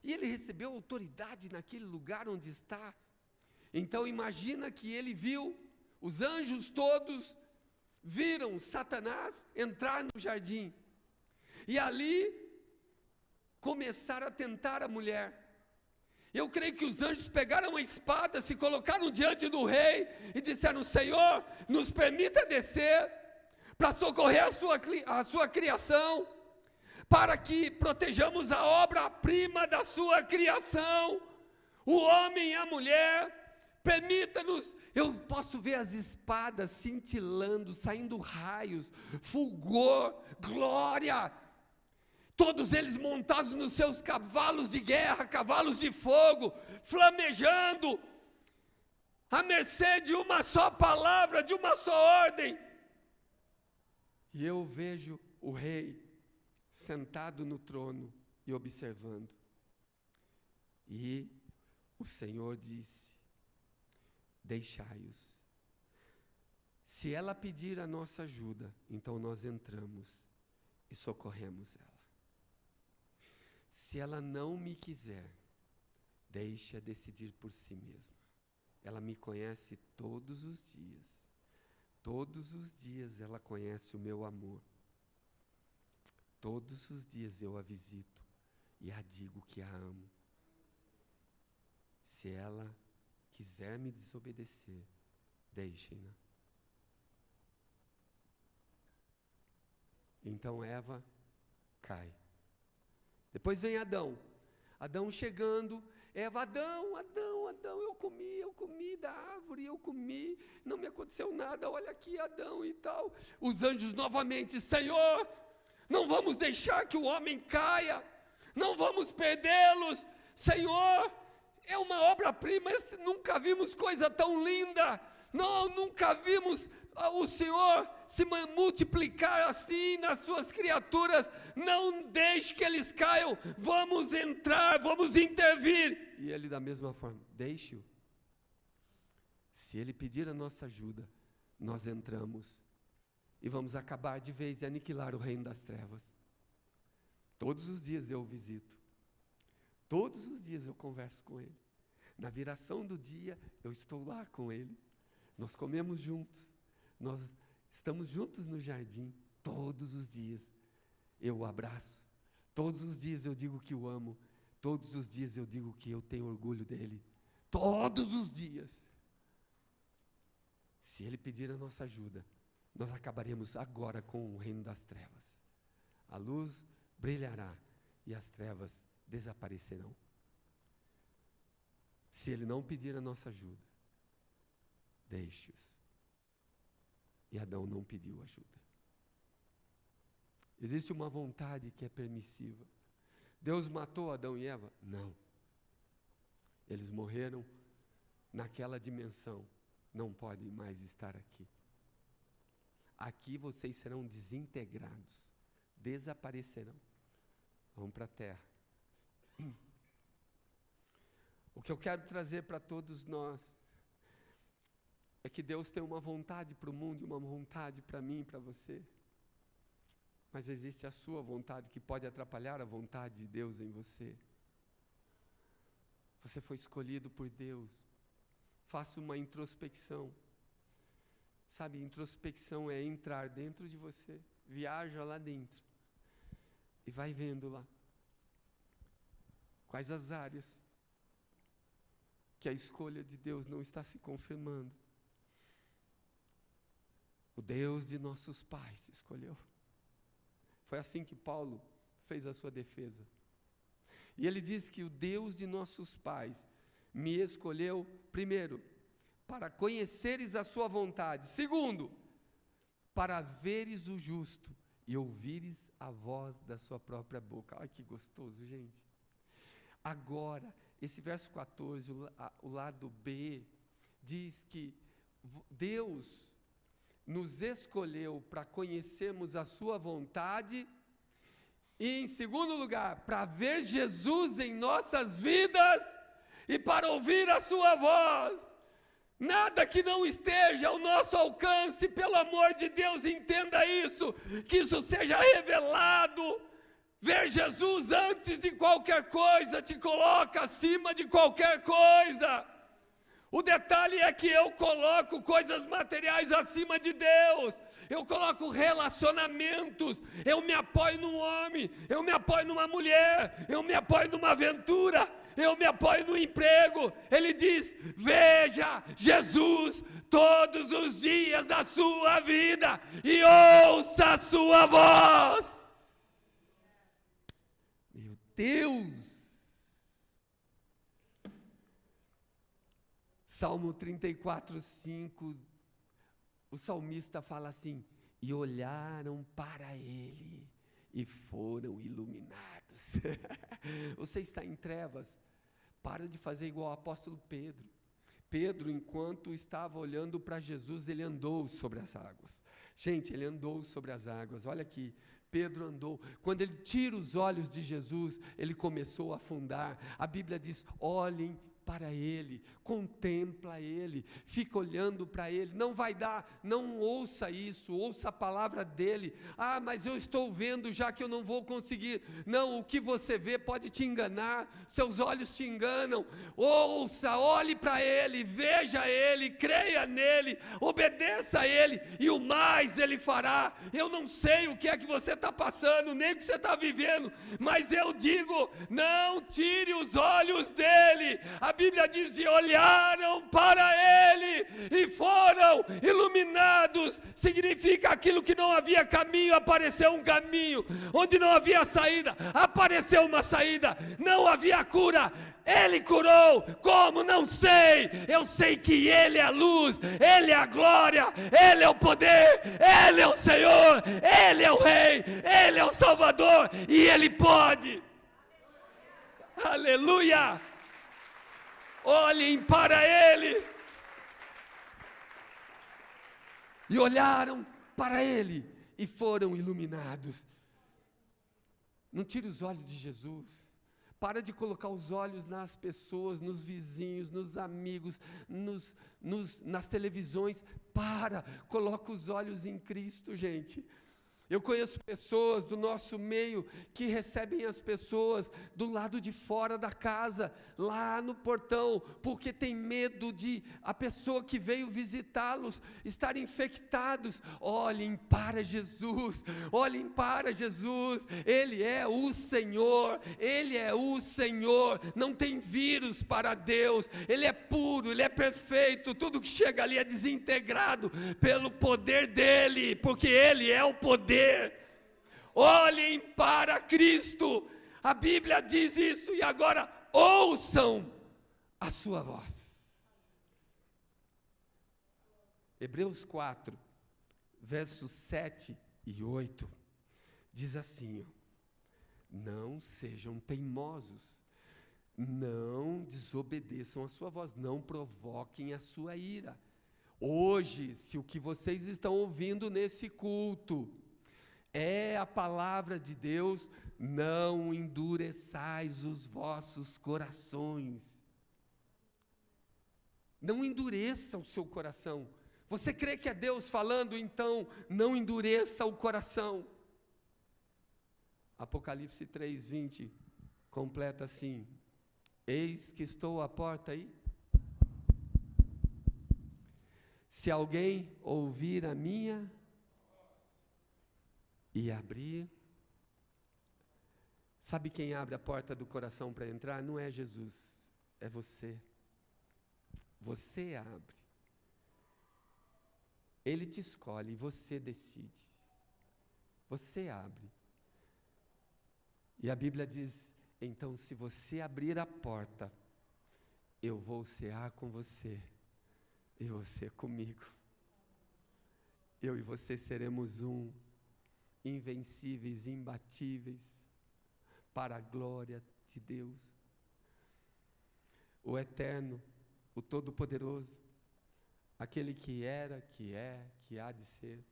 E ele recebeu autoridade naquele lugar onde está. Então imagina que ele viu, os anjos todos viram Satanás entrar no jardim. E ali começaram a tentar a mulher. Eu creio que os anjos pegaram a espada, se colocaram diante do rei e disseram, Senhor, nos permita descer para socorrer a sua criação, para que protejamos a obra-prima da sua criação, o homem e a mulher. Permita-nos. Eu posso ver as espadas cintilando, saindo raios, fulgor, glória. Todos eles montados nos seus cavalos de guerra, cavalos de fogo, flamejando, à mercê de uma só palavra, de uma só ordem. E eu vejo o rei sentado no trono e observando. E o Senhor disse, deixai-os. Se ela pedir a nossa ajuda, então nós entramos e socorremos ela. Se ela não me quiser, deixe-a decidir por si mesma. Ela me conhece todos os dias. Todos os dias ela conhece o meu amor. Todos os dias eu a visito e a digo que a amo. Se ela quiser me desobedecer, deixem-na. Então Eva cai. Depois vem Adão. Adão chegando, Eva, Adão, eu comi da árvore, eu comi, não me aconteceu nada, olha aqui Adão e tal. Os anjos novamente, Senhor, não vamos deixar que o homem caia, não vamos perdê-los, Senhor, é uma obra-prima, nunca vimos coisa tão linda, não, nunca vimos o Senhor se multiplicar assim nas suas criaturas, não deixe que eles caiam, vamos entrar, vamos intervir. E ele da mesma forma, deixe-o. Se ele pedir a nossa ajuda, nós entramos e vamos acabar de vez de aniquilar o reino das trevas. Todos os dias eu o visito. Todos os dias eu converso com ele. Na viração do dia, eu estou lá com ele. Nós comemos juntos. Nós estamos juntos no jardim. Todos os dias eu o abraço. Todos os dias eu digo que o amo. Todos os dias eu digo que eu tenho orgulho dele. Todos os dias. Se ele pedir a nossa ajuda, nós acabaremos agora com o reino das trevas. A luz brilhará e as trevas desaparecerão. Se ele não pedir a nossa ajuda, deixe-os. E Adão não pediu ajuda. Existe uma vontade que é permissiva. Deus matou Adão e Eva? Não. Eles morreram naquela dimensão. Não podem mais estar aqui. Aqui vocês serão desintegrados. Desaparecerão. Vão para a terra. O que eu quero trazer para todos nós é que Deus tem uma vontade para o mundo e uma vontade para mim e para você. Mas existe a sua vontade que pode atrapalhar a vontade de Deus em você. Você foi escolhido por Deus. Faça uma introspecção. Sabe, introspecção é entrar dentro de você. Viaja lá dentro. E vai vendo lá. Quais as áreas que a escolha de Deus não está se confirmando. O Deus de nossos pais te escolheu. Foi assim que Paulo fez a sua defesa. E ele diz que o Deus de nossos pais me escolheu, primeiro, para conheceres a sua vontade. Segundo, para veres o justo e ouvires a voz da sua própria boca. Ai, que gostoso, gente. Agora, esse verso 14, o lado B, diz que Deus nos escolheu para conhecermos a sua vontade e, em segundo lugar, para ver Jesus em nossas vidas e para ouvir a sua voz. Nada que não esteja ao nosso alcance, pelo amor de Deus, entenda isso, que isso seja revelado. Ver Jesus antes de qualquer coisa te coloca acima de qualquer coisa. O detalhe é que eu coloco coisas materiais acima de Deus. Eu coloco relacionamentos. Eu me apoio num homem. Eu me apoio numa mulher. Eu me apoio numa aventura. Eu me apoio no emprego. Ele diz: veja Jesus todos os dias da sua vida e ouça a sua voz. Meu Deus! Salmo 34, 5, o salmista fala assim: e olharam para ele e foram iluminados. Você está em trevas, para de fazer igual o apóstolo Pedro. Pedro, enquanto estava olhando para Jesus, ele andou sobre as águas. Gente, ele andou sobre as águas, olha aqui. Pedro andou, quando ele tira os olhos de Jesus, ele começou a afundar. A Bíblia diz: olhem para ele, contempla ele, fica olhando para ele, não vai dar, não ouça isso, ouça a palavra dele. Ah, mas eu estou vendo já que eu não vou conseguir. Não, o que você vê pode te enganar, seus olhos te enganam. Ouça, olhe para ele, veja ele, creia nele, obedeça a ele, e o mais ele fará. Eu não sei o que é que você está passando, nem o que você está vivendo, mas eu digo, não tire os olhos dele. A Bíblia diz: e olharam para ele e foram iluminados. Significa aquilo que não havia caminho, apareceu um caminho. Onde não havia saída, apareceu uma saída. Não havia cura, ele curou. Como? Não sei. Eu sei que ele é a luz, ele é a glória, ele é o poder, ele é o Senhor, ele é o Rei, ele é o Salvador e ele pode. Aleluia! Olhem para ele. E olharam para ele e foram iluminados. Não tire os olhos de Jesus. Para de colocar os olhos nas pessoas, nos vizinhos, nos amigos, nas televisões. Coloca os olhos em Cristo, gente. Eu conheço pessoas do nosso meio que recebem as pessoas do lado de fora da casa, lá no portão, porque tem medo de a pessoa que veio visitá-los estar infectados. Olhem para Jesus, olhem para Jesus, Ele é o Senhor, Ele é o Senhor, não tem vírus para Deus, Ele é puro, Ele é perfeito, tudo que chega ali é desintegrado pelo poder dEle, porque Ele é o poder. Olhem para Cristo, a Bíblia diz isso, e agora ouçam a sua voz. Hebreus 4, versos 7 e 8, diz assim: não sejam teimosos, não desobedeçam a sua voz, não provoquem a sua ira. Hoje, se o que vocês estão ouvindo nesse culto é a palavra de Deus, não endureçais os vossos corações. Não endureça o seu coração. Você crê que é Deus falando, então não endureça o coração. Apocalipse 3:20 completa assim: eis que estou à porta aí. Se alguém ouvir a minha e abrir. Sabe quem abre a porta do coração para entrar? Não é Jesus, é você. Você abre. Ele te escolhe e você decide. Você abre. E a Bíblia diz: então, se você abrir a porta, eu vou cear com você, e você comigo. Eu e você seremos um, invencíveis, imbatíveis, para a glória de Deus. O Eterno, o Todo-Poderoso, aquele que era, que é, que há de ser,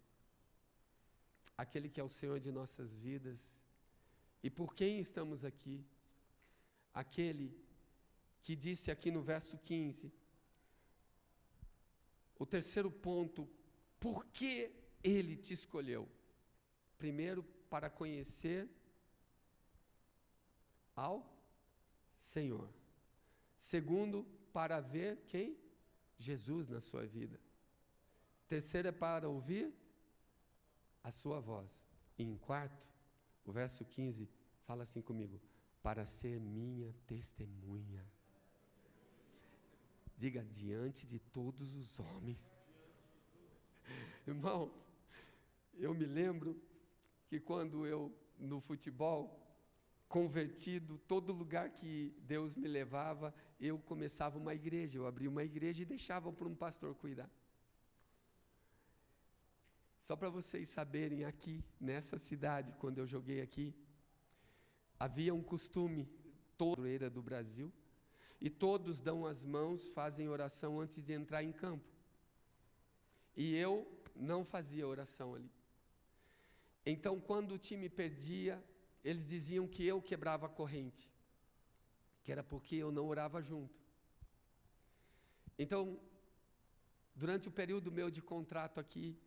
aquele que é o Senhor de nossas vidas, e por quem estamos aqui, aquele que disse aqui no verso 15, o terceiro ponto, por que Ele te escolheu? Primeiro, para conhecer ao Senhor. Segundo, para ver quem? Jesus na sua vida. Terceiro é para ouvir a sua voz. E em quarto, o verso 15 fala assim comigo: para ser minha testemunha. Diga, diante de todos os homens. Irmão, eu me lembro que quando eu, no futebol, convertido, todo lugar que Deus me levava, eu começava uma igreja, eu abria uma igreja e deixava para um pastor cuidar. Só para vocês saberem, aqui, nessa cidade, quando eu joguei aqui, havia um costume, toda do Brasil, e todos dão as mãos, fazem oração antes de entrar em campo. E eu não fazia oração ali. Então, quando o time perdia, eles diziam que eu quebrava a corrente, que era porque eu não orava junto. Então, durante o período meu de contrato aqui,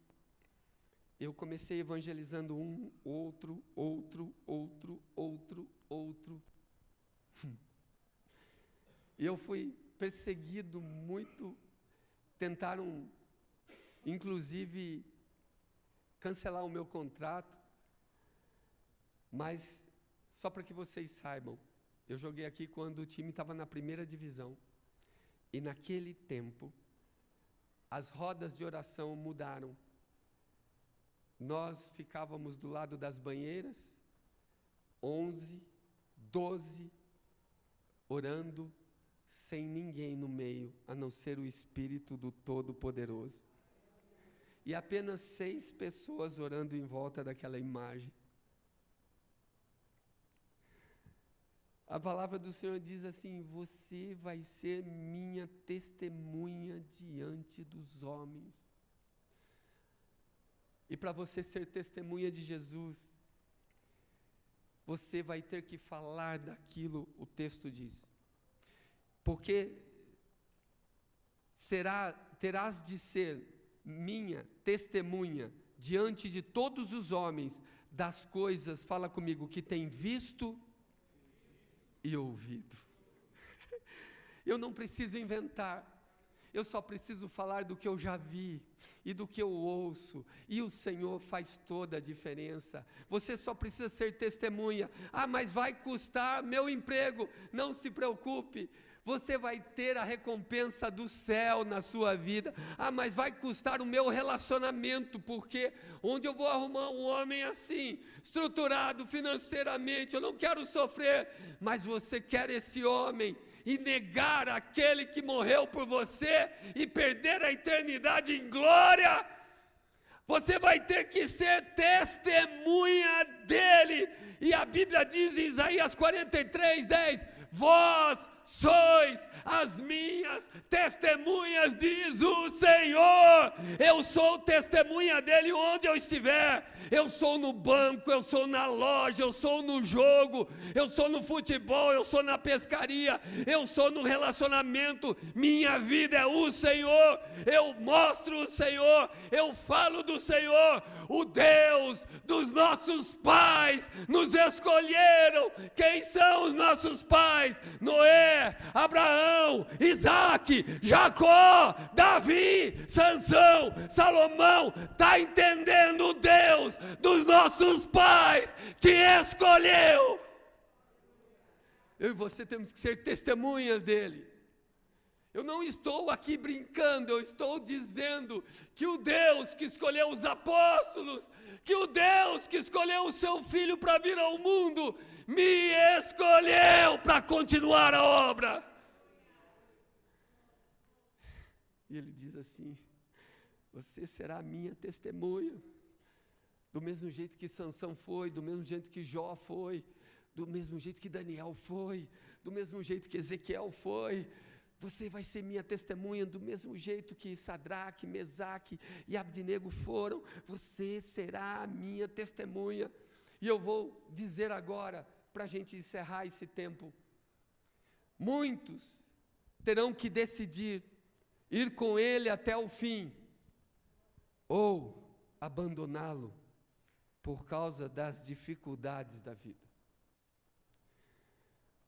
eu comecei evangelizando um, outro. E eu fui perseguido muito, tentaram, inclusive, cancelar o meu contrato, mas só para que vocês saibam, eu joguei aqui quando o time estava na primeira divisão, e naquele tempo, as rodas de oração mudaram. Nós ficávamos do lado das banheiras, 11, 12, orando, sem ninguém no meio, a não ser o Espírito do Todo-Poderoso. E apenas 6 pessoas orando em volta daquela imagem. A palavra do Senhor diz assim: você vai ser minha testemunha diante dos homens. E para você ser testemunha de Jesus, você vai ter que falar daquilo, o texto diz. Porque terás de ser minha testemunha diante de todos os homens, das coisas, fala comigo, que tem visto e ouvido. Eu não preciso inventar, eu só preciso falar do que eu já vi e do que eu ouço, e o Senhor faz toda a diferença. Você só precisa ser testemunha. Mas vai custar meu emprego. Não se preocupe, você vai ter a recompensa do céu na sua vida. Mas vai custar o meu relacionamento, porque onde eu vou arrumar um homem assim, estruturado financeiramente? Eu não quero sofrer, mas você quer esse homem e negar aquele que morreu por você e perder a eternidade em glória? Você vai ter que ser testemunha dele. E a Bíblia diz em Isaías 43:10: vós sois as minhas testemunhas, diz o Senhor. Eu sou testemunha dele onde eu estiver. Eu sou no banco, eu sou na loja, eu sou no jogo, eu sou no futebol, eu sou na pescaria, eu sou no relacionamento. Minha vida é o Senhor. Eu mostro o Senhor, eu falo do Senhor. O Deus dos nossos pais nos escolheram. Quem são os nossos pais? Noé, Abraão, Isaac, Jacó, Davi, Sansão, Salomão. Está entendendo? O Deus dos nossos pais te escolheu. Eu e você temos que ser testemunhas dele. Eu não estou aqui brincando, eu estou dizendo que o Deus que escolheu os apóstolos, que o Deus que escolheu o seu filho para vir ao mundo, me escolheu para continuar a obra. E ele diz assim: você será minha testemunha. Do mesmo jeito que Sansão foi, do mesmo jeito que Jó foi, do mesmo jeito que Daniel foi, do mesmo jeito que Ezequiel foi, você vai ser minha testemunha. Do mesmo jeito que Sadraque, Mesaque e Abdinego foram, você será a minha testemunha. E eu vou dizer agora, para a gente encerrar esse tempo, muitos terão que decidir ir com ele até o fim, ou abandoná-lo por causa das dificuldades da vida.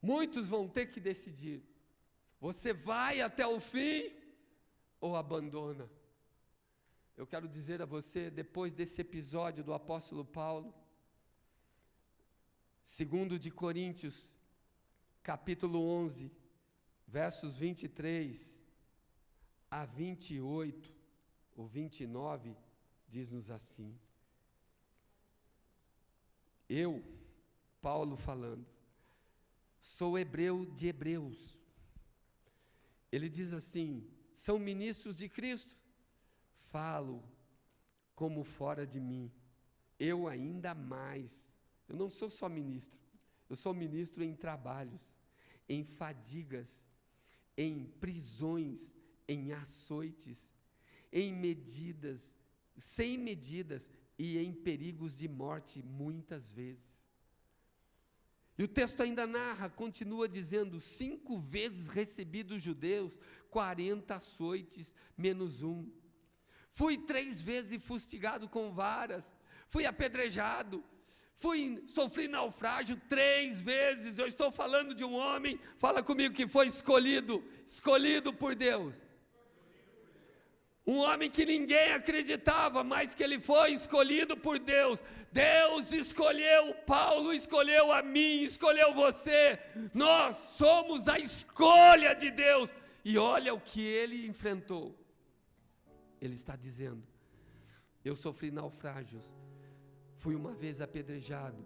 Muitos vão ter que decidir: você vai até o fim ou abandona? Eu quero dizer a você, depois desse episódio do apóstolo Paulo, 2 de Coríntios, capítulo 11, versos 23 a 28, ou 29, diz-nos assim: eu, Paulo falando, sou hebreu de hebreus. Ele diz assim: são ministros de Cristo? Falo como fora de mim. Eu ainda mais. Eu não sou só ministro, eu sou ministro em trabalhos, em fadigas, em prisões, em açoites, em medidas, sem medidas e em perigos de morte muitas vezes. E o texto ainda narra, continua dizendo: 5 vezes recebi dos judeus 40 açoites menos 1. Fui 3 vezes fustigado com varas, fui apedrejado, sofri naufrágio 3 vezes. Eu estou falando de um homem, fala comigo, que foi escolhido por Deus. Um homem que ninguém acreditava, mas que ele foi escolhido por Deus. Deus escolheu Paulo, escolheu a mim, escolheu você. Nós somos a escolha de Deus. E olha o que ele enfrentou. Ele está dizendo: eu sofri naufrágios, fui uma vez apedrejado,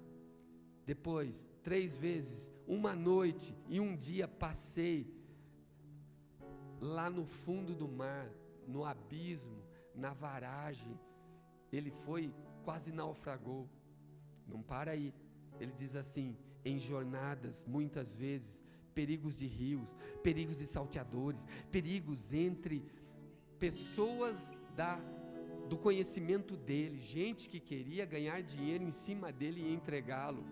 depois 3 vezes, uma noite e um dia passei lá no fundo do mar, no abismo, na varagem. Ele quase naufragou. Não para aí. Ele diz assim: em jornadas, muitas vezes, perigos de rios, perigos de salteadores, perigos entre pessoas do conhecimento dele, gente que queria ganhar dinheiro em cima dele e entregá-lo,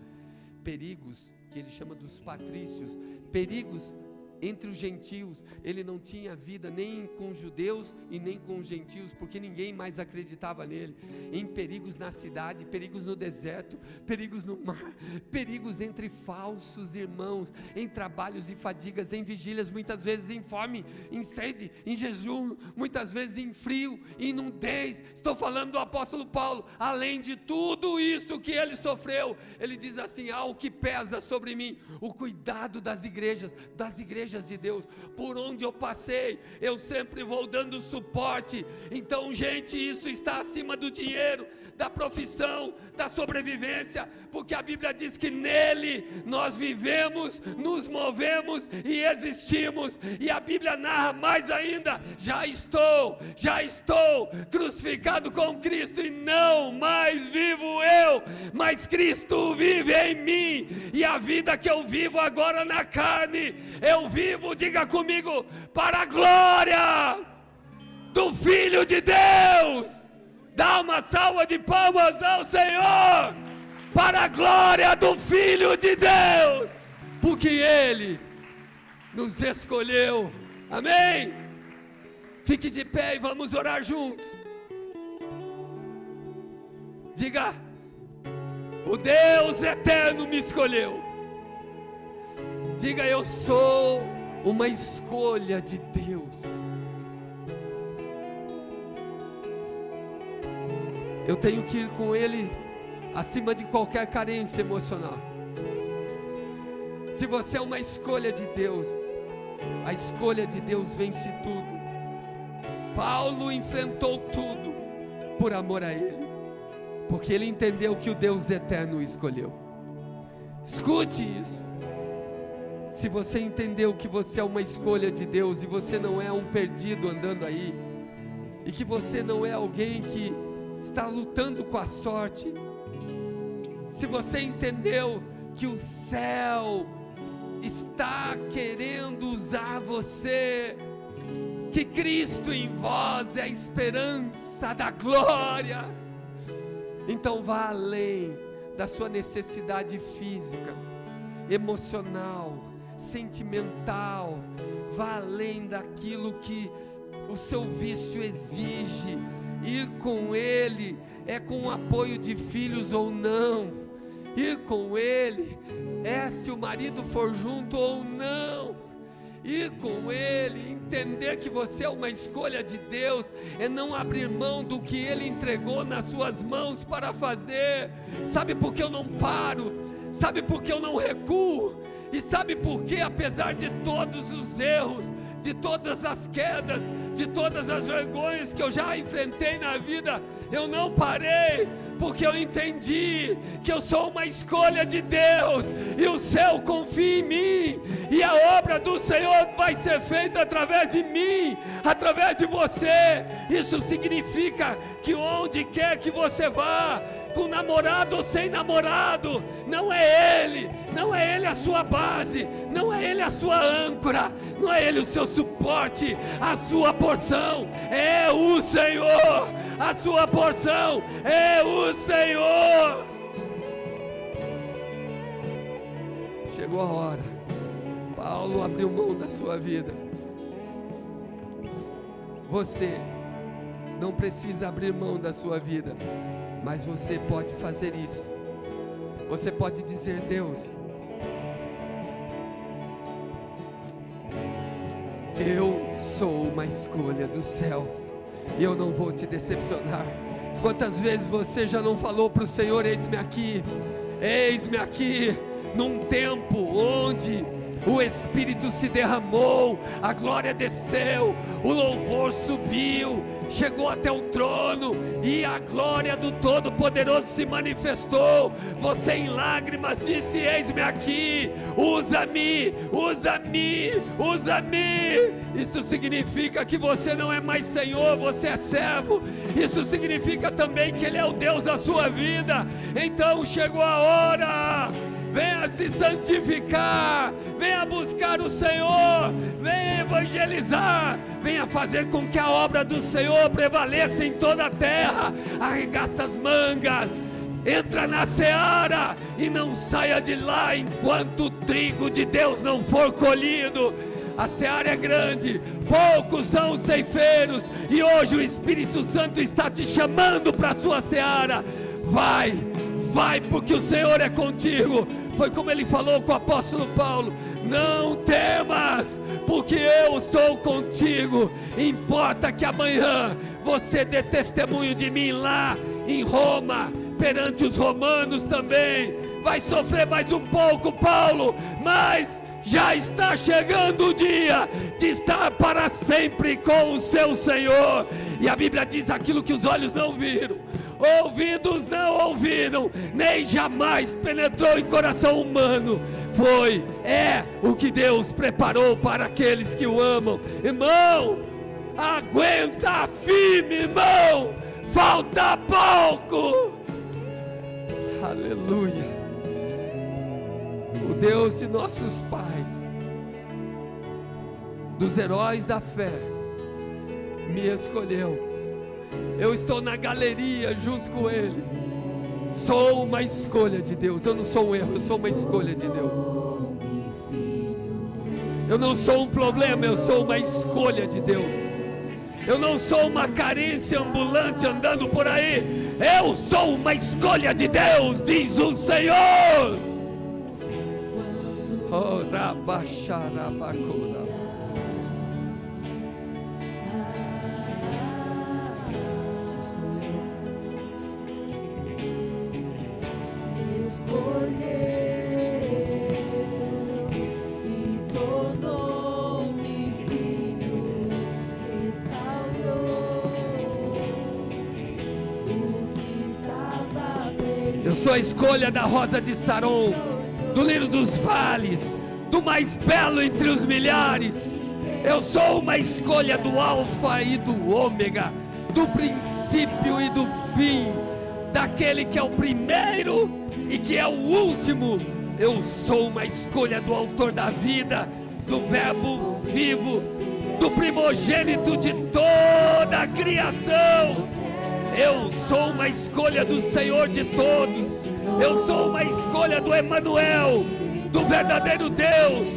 perigos que ele chama dos patrícios, perigos entre os gentios. Ele não tinha vida nem com judeus e nem com os gentios, porque ninguém mais acreditava nele. Em perigos na cidade, perigos no deserto, perigos no mar, perigos entre falsos irmãos, em trabalhos e fadigas, em vigílias, muitas vezes em fome, em sede, em jejum, muitas vezes em frio, em nudez. Estou falando do apóstolo Paulo. Além de tudo isso que ele sofreu, ele diz assim: há o que pesa sobre mim, o cuidado das igrejas de Deus. Por onde eu passei, eu sempre vou dando suporte. Então, gente, isso está acima do dinheiro, da profissão, da sobrevivência, porque a Bíblia diz que nele nós vivemos, nos movemos e existimos. E a Bíblia narra mais ainda: já estou crucificado com Cristo, e não mais vivo eu, mas Cristo vive em mim. E a vida que eu vivo agora na carne, eu vivo, diga comigo, para a glória do Filho de Deus. Dá uma salva de palmas ao Senhor, para a glória do Filho de Deus, porque Ele nos escolheu. Amém? Fique de pé e vamos orar juntos. Diga: o Deus eterno me escolheu. Diga: eu sou uma escolha de Deus. Eu tenho que ir com Ele acima de qualquer carência emocional. Se você é uma escolha de Deus, a escolha de Deus vence tudo. Paulo enfrentou tudo por amor a Ele, porque ele entendeu que o Deus eterno o escolheu. Escute isso. Se você entendeu que você é uma escolha de Deus, e você não é um perdido andando aí, e que você não é alguém que está lutando com a sorte, se você entendeu que o céu está querendo usar você, que Cristo em vós é a esperança da glória, então vá além da sua necessidade física, emocional, sentimental. Vá além daquilo que o seu vício exige. Ir com Ele é com o apoio de filhos ou não. Ir com Ele é se o marido for junto ou não. Ir com Ele, entender que você é uma escolha de Deus, é não abrir mão do que Ele entregou nas suas mãos para fazer. Sabe por que eu não paro? Sabe por que eu não recuo? E sabe por que, apesar de todos os erros, de todas as quedas, de todas as vergonhas que eu já enfrentei na vida, eu não parei? Porque eu entendi que eu sou uma escolha de Deus, e o céu confia em mim, e a obra do Senhor vai ser feita através de mim, através de você. Isso significa que onde quer que você vá, com namorado ou sem namorado, não é Ele a sua base, não é Ele a sua âncora, não é Ele o seu suporte. A sua porção é o Senhor, a sua porção é o Senhor. Chegou a hora. Paulo abriu mão da sua vida. Você não precisa abrir mão da sua vida, mas você pode fazer isso. Você pode dizer: Deus, eu sou uma escolha do céu, e eu não vou te decepcionar. Quantas vezes você já não falou para o Senhor: eis-me aqui, num tempo onde o Espírito se derramou, a glória desceu, o louvor subiu, chegou até o trono, e a glória do Todo-Poderoso se manifestou. Você em lágrimas disse: eis-me aqui, usa-me, usa-me, usa-me. Isso significa que você não é mais Senhor, você é servo. Isso significa também que Ele é o Deus da sua vida. Então chegou a hora. Venha se santificar, venha buscar o Senhor, venha evangelizar, venha fazer com que a obra do Senhor prevaleça em toda a terra. Arregaça as mangas, entra na seara e não saia de lá enquanto o trigo de Deus não for colhido. A seara é grande, poucos são os ceifeiros, e hoje o Espírito Santo está te chamando para a sua seara. Vai, vai, porque o Senhor é contigo. Foi como ele falou com o apóstolo Paulo: não temas, porque eu sou contigo. Importa que amanhã você dê testemunho de mim lá em Roma, perante os romanos também. Vai sofrer mais um pouco, Paulo, mas já está chegando o dia de estar para sempre com o seu Senhor. E a Bíblia diz: aquilo que os olhos não viram, ouvidos não ouviram, nem jamais penetrou em coração humano, é o que Deus preparou para aqueles que o amam. Irmão, aguenta firme, irmão, falta pouco. Aleluia. O Deus de nossos pais, dos heróis da fé, me escolheu. Eu estou na galeria junto com eles. Sou uma escolha de Deus. Eu não sou um erro, eu sou uma escolha de Deus. Eu não sou um problema, eu sou uma escolha de Deus. Eu não sou uma carência ambulante andando por aí. Eu sou uma escolha de Deus, diz o Senhor. Oh, Rabaxarabacura. Eu sou a escolha da rosa de Saron, do lírio dos vales, do mais belo entre os milhares. Eu sou uma escolha do alfa e do ômega, do princípio e do fim, daquele que é o primeiro e que é o último. Eu sou uma escolha do autor da vida, do verbo vivo, do primogênito de toda a criação. Eu sou uma escolha do Senhor de todos. Eu sou uma escolha do Emanuel, do verdadeiro Deus,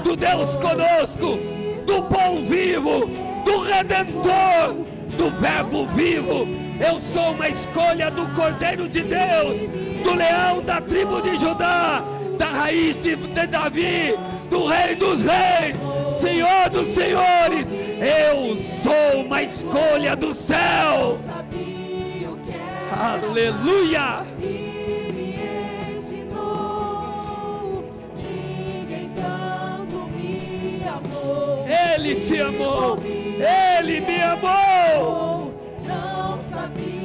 do Deus conosco, do pão vivo, do Redentor, do verbo vivo. Eu sou uma escolha do Cordeiro de Deus, do leão da tribo de Judá, da raiz de Davi, do Rei dos Reis, Senhor dos Senhores. Eu sou uma escolha do céu. Aleluia! Ele te amou, Ele me amou. Não sabia.